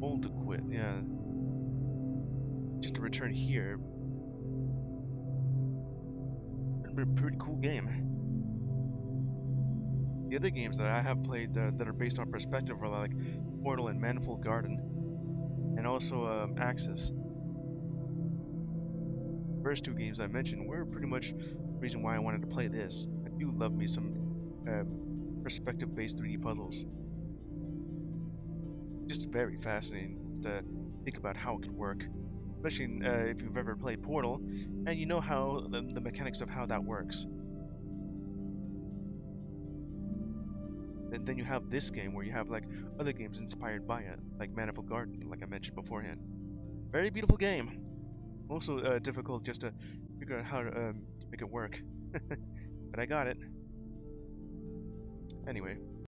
Old to quit, yeah. Just to return here. It's been a pretty cool game. The other games that I have played that are based on perspective are like Portal and Manifold Garden. And also Axis. First two games I mentioned were pretty much the reason why I wanted to play this. I do love me some perspective-based 3D puzzles. Just very fascinating to think about how it can work, especially if you've ever played Portal and you know how the mechanics of how that works. And then you have this game where you have like other games inspired by it, like Manifold Garden, like I mentioned beforehand. Very beautiful game. Also difficult just to figure out how to make it work. But I got it. Anyway.